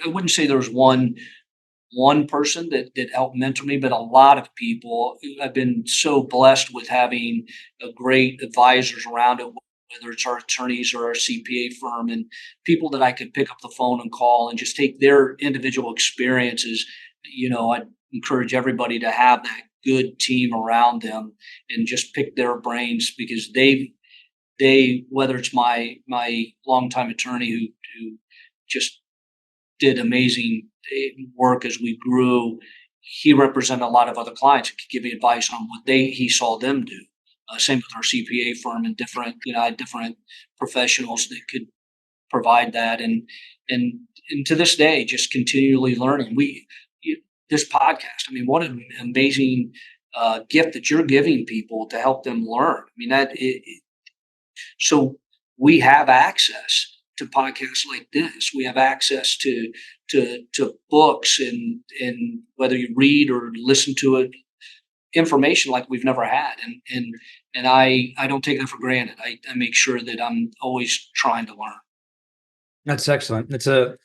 I wouldn't say there was one person that helped mentor me, but a lot of people. I've been so blessed with having a great advisors around it, whether it's our attorneys or our CPA firm, and people that I could pick up the phone and call and just take their individual experiences. I'd encourage everybody to have that good team around them and just pick their brains, because they whether it's my longtime attorney who just did amazing work as we grew. He represented a lot of other clients and could give me advice on what he saw them do. Same with our CPA firm, and I had different professionals that could provide that. And to this day, just continually learning. This podcast, I mean, what an amazing gift that you're giving people to help them learn. I mean, so we have access to podcasts like this. We have access to books, and whether you read or listen to it, information like we've never had. And I don't take that for granted. I make sure that I'm always trying to learn. That's excellent. It's a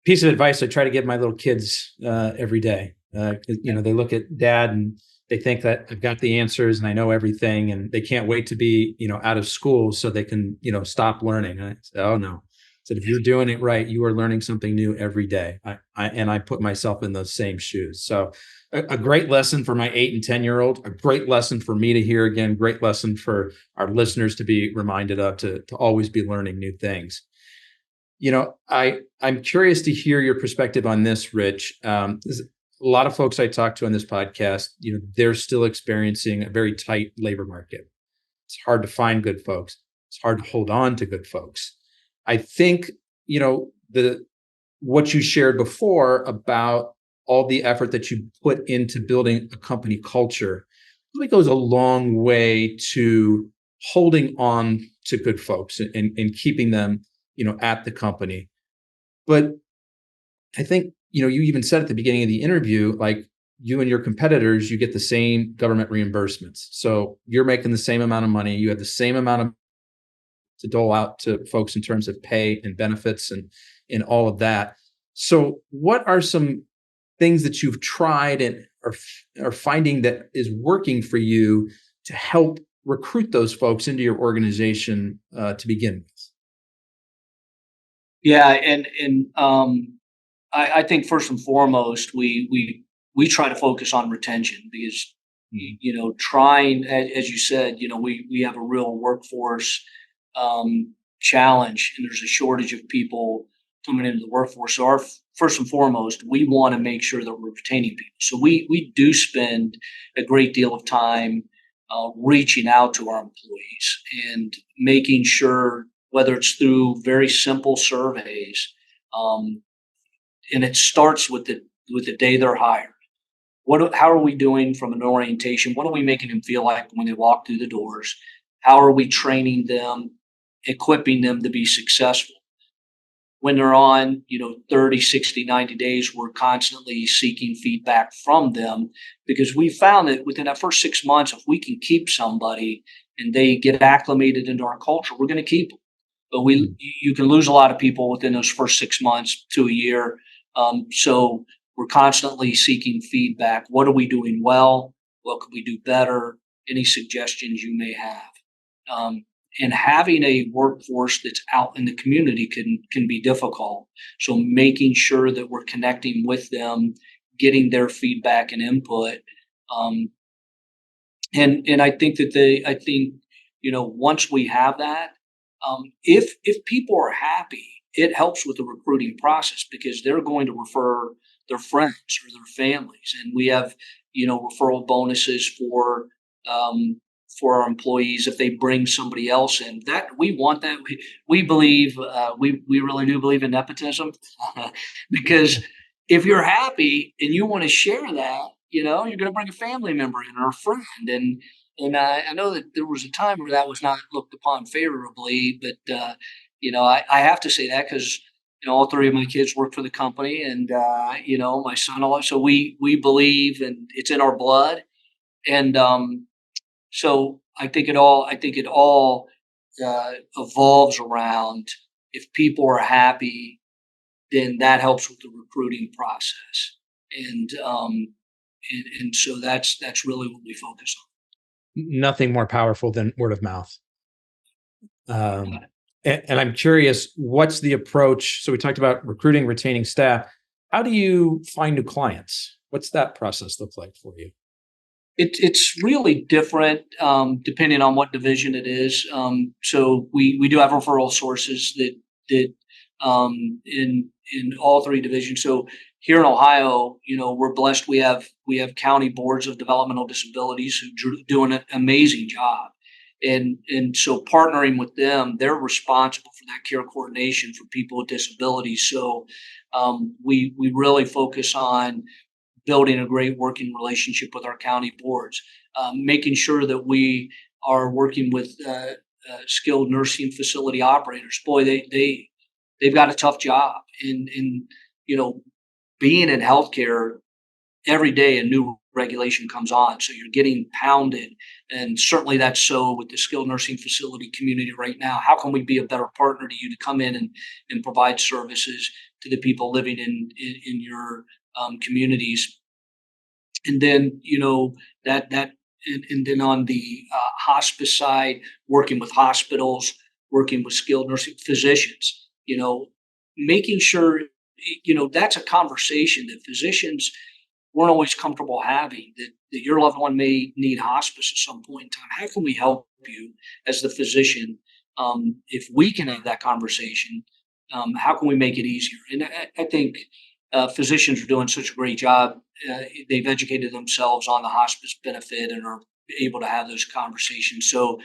piece of advice I try to give my little kids every day. They look at dad and they think that I've got the answers and I know everything, and they can't wait to be, out of school so they can, stop learning. And I say, oh no. I said, if you're doing it right, you are learning something new every day. I put myself in those same shoes. So a great lesson for my 8 and 10-year-old, a great lesson for me to hear again, great lesson for our listeners to be reminded of, to always be learning new things. I'm curious to hear your perspective on this, Rich. A lot of folks I talk to on this podcast, they're still experiencing a very tight labor market. It's hard to find good folks. It's hard to hold on to good folks. I think, what you shared before about all the effort that you put into building a company culture really goes a long way to holding on to good folks and keeping them, at the company. But I think, you even said at the beginning of the interview, like, you and your competitors, you get the same government reimbursements. So you're making the same amount of money. You have the same amount of to dole out to folks in terms of pay and benefits and all of that. So what are some things that you've tried and are finding that is working for you to help recruit those folks into your organization to begin with? Yeah, and I think first and foremost, we try to focus on retention, because trying, as you said, we have a real workforce challenge, and there's a shortage of people coming into the workforce. So first and foremost, we want to make sure that we're retaining people. So we do spend a great deal of time reaching out to our employees and making sure, whether it's through very simple surveys, and it starts with the day they're hired. How are we doing from an orientation? What are we making them feel like when they walk through the doors? How are we training them, equipping them to be successful? When they're on, 30, 60, 90 days, we're constantly seeking feedback from them, because we found that within that first 6 months, if we can keep somebody and they get acclimated into our culture, we're going to keep them. But you can lose a lot of people within those first 6 months to a year. So we're constantly seeking feedback. What are we doing well? What could we do better? Any suggestions you may have? And having a workforce that's out in the community can be difficult. So making sure that we're connecting with them, getting their feedback and input. And I think once we have that, if people are happy, it helps with the recruiting process, because they're going to refer their friends or their families. And we have, referral bonuses for our employees if they bring somebody else in. That we want that. We believe we really do believe in nepotism, because if you're happy and you want to share that, you're going to bring a family member in or a friend. And I know that there was a time where that was not looked upon favorably, but I have to say that because all three of my kids work for the company, and my son-in-law. So we believe, and it's in our blood. And so I think it all evolves around, if people are happy, then that helps with the recruiting process. And so that's really what we focus on. Nothing more powerful than word of mouth. And I'm curious, what's the approach? So we talked about recruiting, retaining staff. How do you find new clients? What's that process look like for you? It's really different depending on what division it is. So we do have referral sources that in all three divisions. So here in Ohio, we're blessed. We have county boards of developmental disabilities who do an amazing job. And so partnering with them, they're responsible for that care coordination for people with disabilities. So we really focus on building a great working relationship with our county boards, making sure that we are working with skilled nursing facility operators. Boy, they've got a tough job, and being in healthcare, every day a new regulation comes on, so you're getting pounded. And certainly that's so with the skilled nursing facility community right now. How can we be a better partner to you to come in and provide services to the people living in your communities? And then and then on the hospice side, working with hospitals, working with skilled nursing physicians, making sure that's a conversation that physicians weren't always comfortable having, that your loved one may need hospice at some point in time. How can we help you as the physician? If we can have that conversation, how can we make it easier? And I think physicians are doing such a great job. They've educated themselves on the hospice benefit and are able to have those conversations. So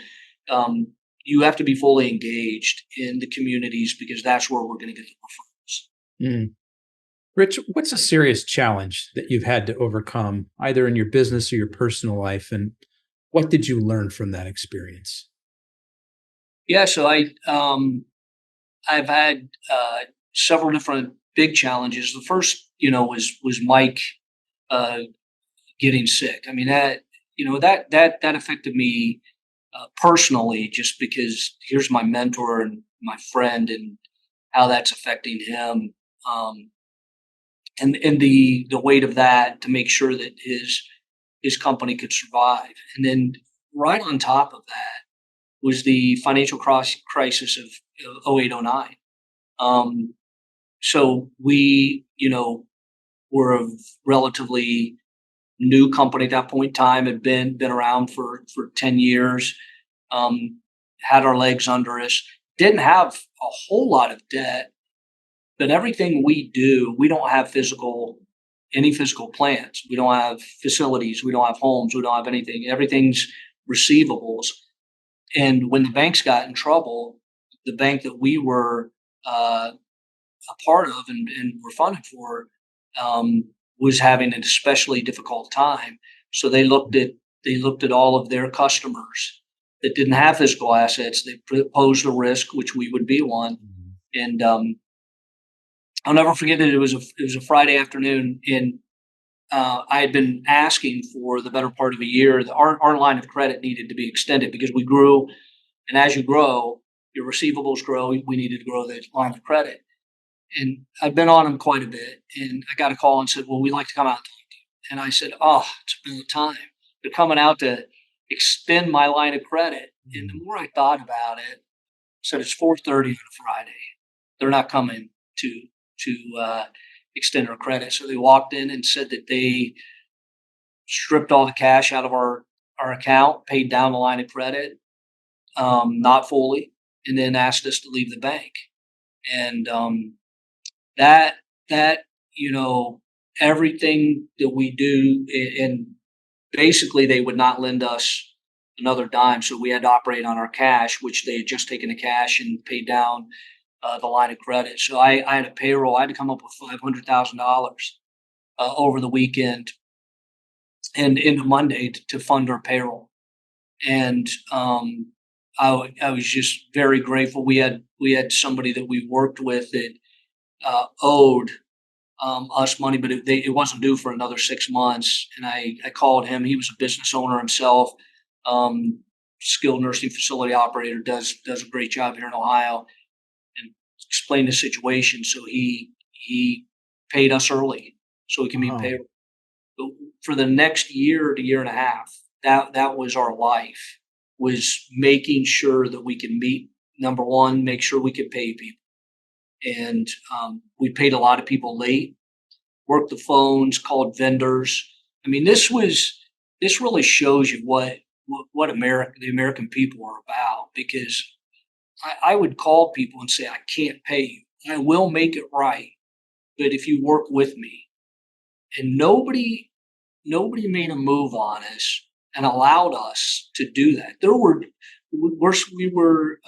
you have to be fully engaged in the communities, because that's where we're going to get the referrals. Mm. Rich, what's a serious challenge that you've had to overcome, either in your business or your personal life, and what did you learn from that experience? Yeah, so I've had several different big challenges. The first, was Mike getting sick. I mean, that affected me personally, just because here's my mentor and my friend, and how that's affecting him. And the weight of that to make sure that his company could survive. And then right on top of that was the financial crisis of 0809. So we, were a relatively new company at that point in time, had been around for 10 years. had our legs under us, didn't have a whole lot of debt, but everything we do, we don't have any physical plants. We don't have facilities. We don't have homes. We don't have anything. Everything's receivables. And when the banks got in trouble, the bank that we were a part of and were funded for was having an especially difficult time. So they looked at all of their customers that didn't have physical assets. They posed a risk, which we would be one. And I'll never forget it. It was a Friday afternoon, and I had been asking for the better part of a year. Our line of credit needed to be extended because we grew, and as you grow, your receivables grow. We needed to grow the line of credit, and I'd been on them quite a bit. And I got a call and said, "Well, we'd like to come out and talk to you." And I said, "Oh, it's been the time. They're coming out to extend my line of credit." And the more I thought about it, I said, "It's 4:30 on a Friday. They're not coming to extend our credit." So they walked in and said that they stripped all the cash out of our account, paid down the line of credit, not fully, and then asked us to leave the bank. And that everything that we do, and basically they would not lend us another dime, so we had to operate on our cash, which they had just taken the cash and paid down the line of credit. So I had a payroll. I had to come up with $500,000 over the weekend and into Monday to fund our payroll. And I was just very grateful. We had somebody that we worked with that owed us money, but it wasn't due for another 6 months. And I called him. He was a business owner himself, skilled nursing facility operator, does a great job here in Ohio, and explained the situation. So he paid us early so we can meet payroll. But for the next year to year and a half, that was our life, was making sure that we can meet, number one, make sure we could pay people. And we paid a lot of people late, worked the phones, called vendors. I mean, this really shows you what the American people are about, because I would call people and say, "I can't pay you. I will make it right, but if you work with me." And nobody made a move on us and allowed us to do that. We were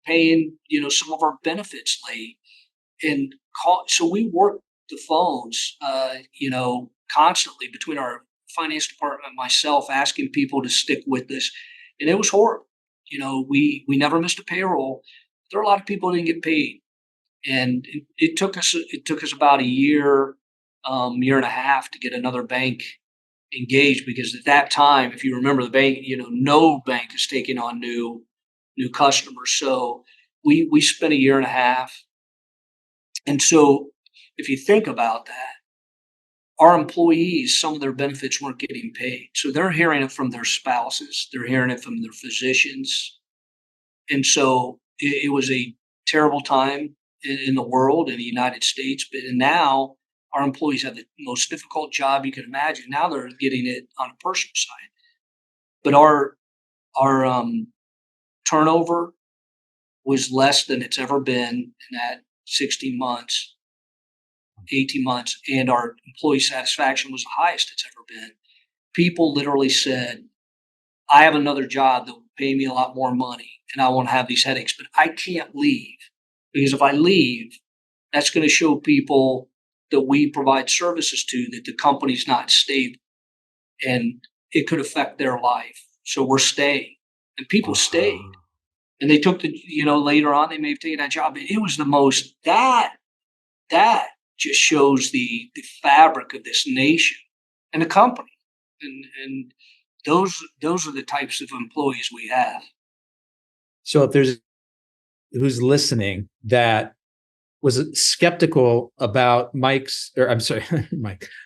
paying, some of our benefits late, and so we worked the phones, constantly between our finance department and myself, asking people to stick with us, and it was horrible. We never missed a payroll. There are a lot of people who didn't get paid, and it took us about a year and a half to get another bank engaged, because at that time, if you remember, the bank, no bank is taking on new customers. So we spent a year and a half. And so if you think about that, our employees, some of their benefits weren't getting paid. So they're hearing it from their spouses. They're hearing it from their physicians. And so it was a terrible time in the world, in the United States. But now our employees have the most difficult job you can imagine. Now they're getting it on a personal side. But our turnover was less than it's ever been in that 16 months, 18 months, and our employee satisfaction was the highest it's ever been. People literally said, "I have another job that will pay me a lot more money, and I won't have these headaches, but I can't leave, because if I leave, that's going to show people that we provide services to that the company's not stable, and it could affect their life. So we're staying." And people stayed. And they took later on, they may have taken that job. But it was the most, that just shows the fabric of this nation and the company. And those are the types of employees we have. So if there's who's listening that was skeptical about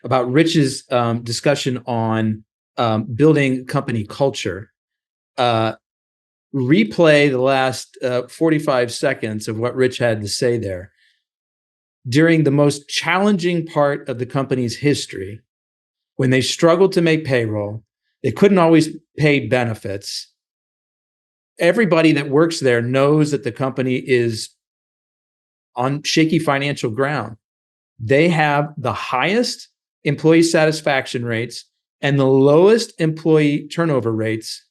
about Rich's discussion on building company culture, replay the last 45 seconds of what Rich had to say there. During the most challenging part of the company's history, when they struggled to make payroll, they couldn't always pay benefits, everybody that works there knows that the company is on shaky financial ground. They have the highest employee satisfaction rates and the lowest employee turnover rates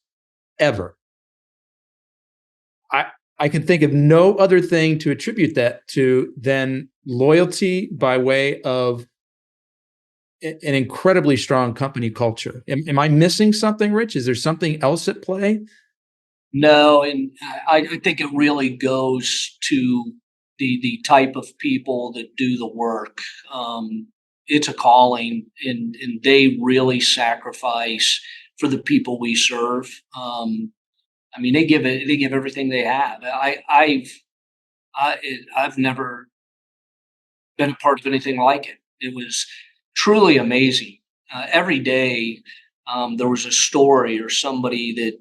ever. I can think of no other thing to attribute that to than loyalty by way of an incredibly strong company culture. Am I missing something, Rich? Is there something else at play? No, and I think it really goes to the type of people that do the work. It's a calling, and they really sacrifice for the people we serve. I mean, they give everything they have. I've never been a part of anything like it. It was truly amazing. Every day, there was a story or somebody that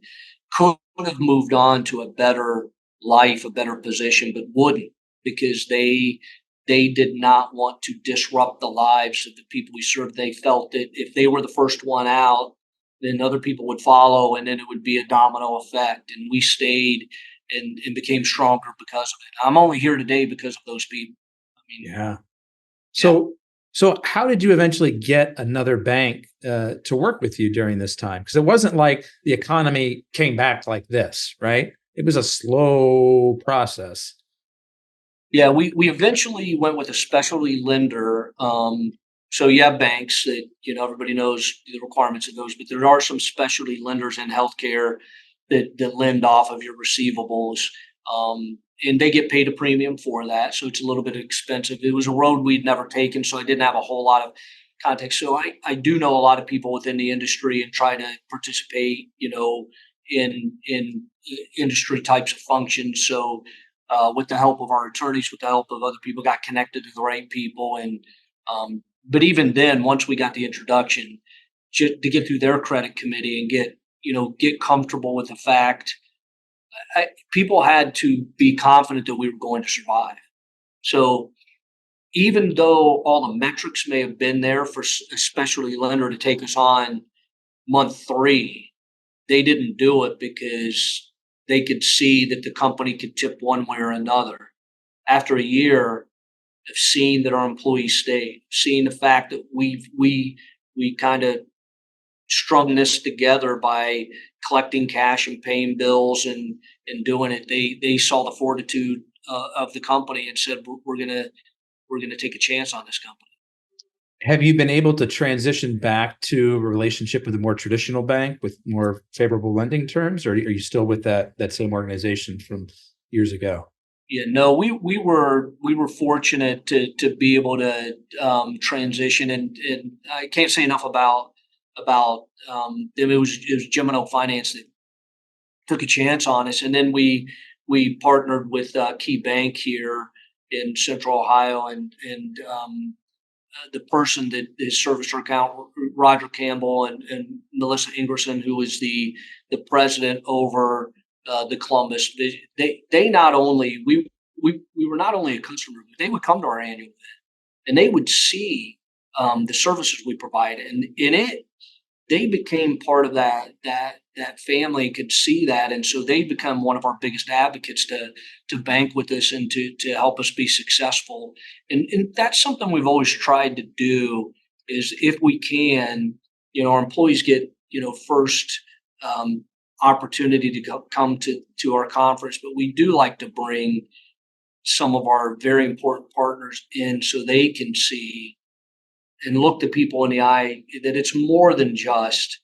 could have moved on to a better life, a better position, but wouldn't because they did not want to disrupt the lives of the people we served. They felt that if they were the first one out, then other people would follow, and then it would be a domino effect. And we stayed and became stronger because of it. I'm only here today because of those people. I mean, Yeah. yeah. So how did you eventually get another bank to work with you during this time? Because it wasn't like the economy came back like this, right? It was a slow process. Yeah, we eventually went with a specialty lender. So you have banks that everybody knows the requirements of those, but there are some specialty lenders in healthcare that lend off of your receivables, and they get paid a premium for that. So it's a little bit expensive. It was a road we'd never taken, so I didn't have a whole lot of context. So I do know a lot of people within the industry and try to participate, in industry types of functions. So with the help of our attorneys, with the help of other people, got connected to the right people. And but even then, once we got the introduction, to get through their credit committee and get comfortable with the fact, people had to be confident that we were going to survive. So even though all the metrics may have been there for a specialty lender to take us on month 3, they didn't do it because they could see that the company could tip one way or another. After a year of seeing that our employees stayed, seeing the fact that we kind of strung this together by collecting cash and paying bills and doing it, they saw the fortitude of the company and said, we're gonna take a chance on this company. Have you been able to transition back to a relationship with a more traditional bank with more favorable lending terms, or are you still with that same organization from years ago? Yeah, no, we were fortunate to be able to transition, and I can't say enough about them. It was Gemino Finance that took a chance on us, and then we partnered with Key Bank here in Central Ohio, and the person that is serviced our account, Roger Campbell and Melissa Ingerson, who is the president over the Columbus. They not only we were not only a customer, but they would come to our annual event and they would see the services we provide, and in it they became part of that family, could see that, and so they become one of our biggest advocates to bank with us and to help us be successful. And that's something we've always tried to do, is if we can, our employees get first opportunity to come to our conference, but we do like to bring some of our very important partners in so they can see and look the people in the eye that it's more than just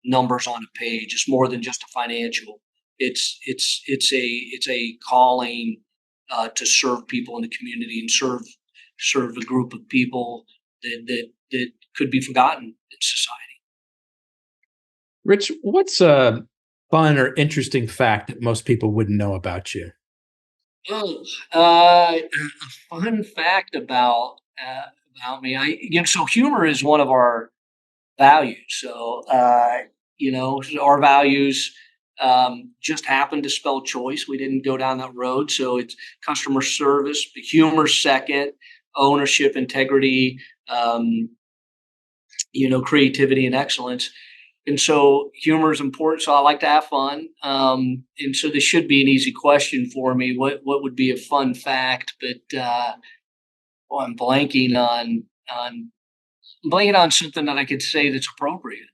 numbers on a page. It's more than just a financial. It's a calling to serve people in the community and serve a group of people that could be forgotten in society. Rich, what's a fun or interesting fact that most people wouldn't know about you? Oh, a fun fact about me. So humor is one of our values. So our values just happened to spell choice. We didn't go down that road. So it's customer service, humor second, ownership, integrity, creativity and excellence. And so humor is important. So I like to have fun. And so this should be an easy question for me. What would be a fun fact? But well, on I'm blanking on something that I could say that's appropriate.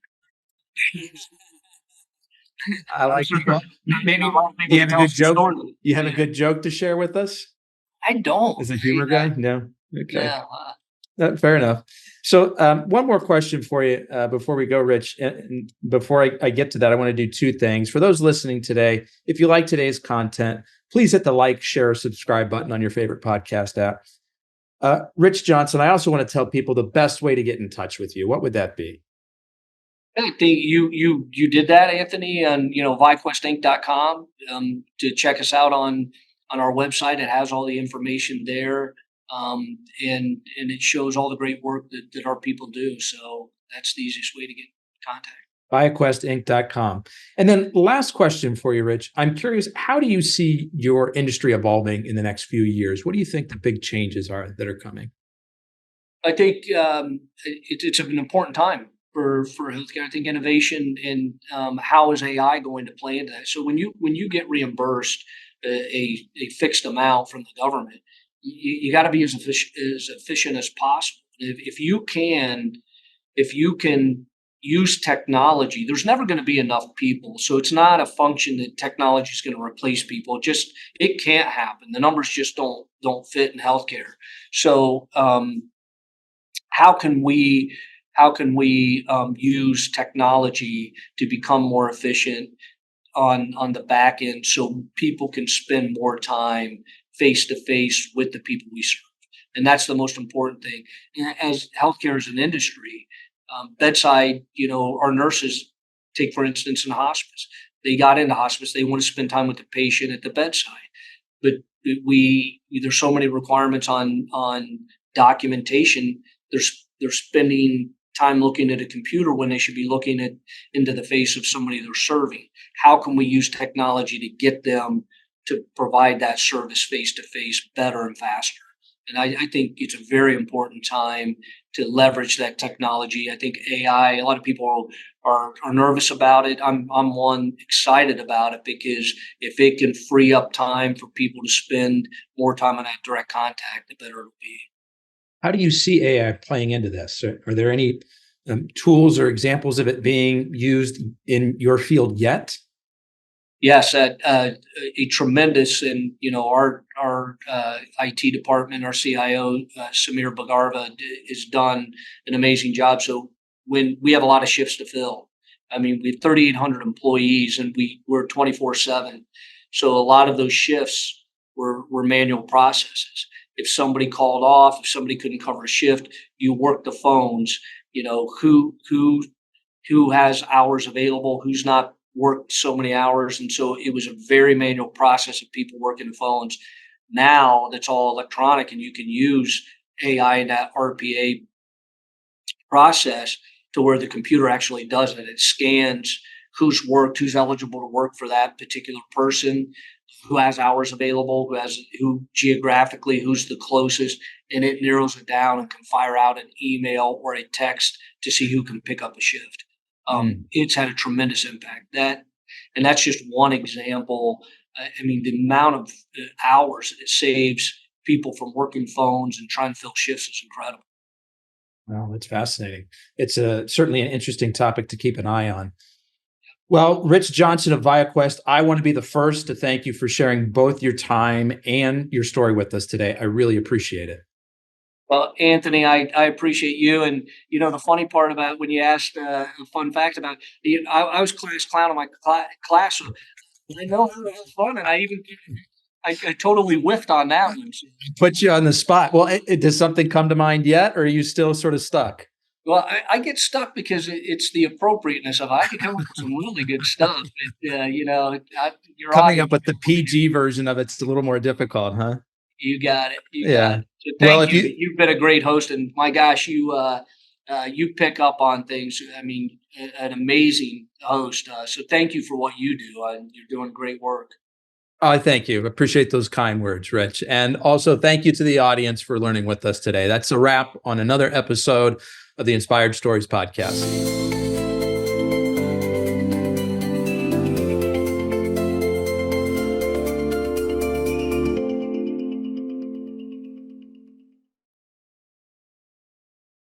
I like it. Well, Maybe do you have a tell good some joke? story. You have a Yeah. good joke to share with us? I don't. As a humor guy? No. Okay. Yeah. Fair enough. So, one more question for you before we go, Rich. And before I get to that, I want to do two things. For those listening today, if you like today's content, please hit the like, share, or subscribe button on your favorite podcast app. Rich Johnson, I also want to tell people the best way to get in touch with you. What would that be? I think you did that, Anthony, on viaquestinc.com to check us out on our website. It has all the information there, and it shows all the great work that our people do. So that's the easiest way to get in contact. Viaquestinc.com. And then last question for you, Rich. I'm curious, how do you see your industry evolving in the next few years? What do you think the big changes are that are coming? I think it's an important time for healthcare. I think innovation and how is AI going to play into that? So when you get reimbursed a fixed amount from the government, you got to be as efficient as possible. If you can use technology, there's never going to be enough people. So it's not a function that technology is going to replace people. It can't happen. The numbers just don't fit in healthcare. So how can we use technology to become more efficient on the back end so people can spend more time face to face with the people we serve? And that's the most important thing. As healthcare is an industry, bedside, our nurses, take for instance in hospice, they got into hospice, they want to spend time with the patient at the bedside. But there's so many requirements on documentation. They're spending time looking at a computer when they should be looking into the face of somebody they're serving. How can we use technology to get them to provide that service face to face better and faster? And I think it's a very important time to leverage that technology. I think AI, a lot of people are nervous about it. I'm one excited about it, because if it can free up time for people to spend more time on that direct contact, the better it'll be. How do you see AI playing into this? Are there any tools or examples of it being used in your field yet? Yes, a tremendous, and our IT department, our CIO Samir Bagarva has done an amazing job. So when we have a lot of shifts to fill, I mean, we have 3,800 employees, and we're 24/7. So a lot of those shifts were manual processes. If somebody called off, if somebody couldn't cover a shift, you work the phones. Who has hours available, who's not worked so many hours. And so it was a very manual process of people working the phones. Now that's all electronic, and you can use AI in that RPA process to where the computer actually does it. It scans who's worked, who's eligible to work for that particular person, who has hours available, who geographically, who's the closest, and it narrows it down and can fire out an email or a text to see who can pick up a shift. It's had a tremendous impact. And that's just one example. I mean, the amount of hours that it saves people from working phones and trying to fill shifts is incredible. Wow, that's fascinating. It's certainly an interesting topic to keep an eye on. Well, Rich Johnson of Viaquest, I want to be the first to thank you for sharing both your time and your story with us today. I really appreciate it. Well, Anthony, I appreciate you. And, the funny part about when you asked a fun fact about it, I was class clown in my class. So I know how to have fun. And I totally whiffed on that one. Put you on the spot. Well, does something come to mind yet, or are you still sort of stuck? Well, I get stuck because it's the appropriateness of it. I can come up with some really good stuff. But, your Coming audience, up with the PG version of it's a little more difficult, huh? you got it. You Yeah. got it. So Well, thank you. You've been a great host, and my gosh, you pick up on things. I mean, an amazing host. So thank you for what you do. You're doing great work. Thank you. Appreciate those kind words, Rich. And also thank you to the audience for learning with us today. That's a wrap on another episode of the Inspired Stories podcast.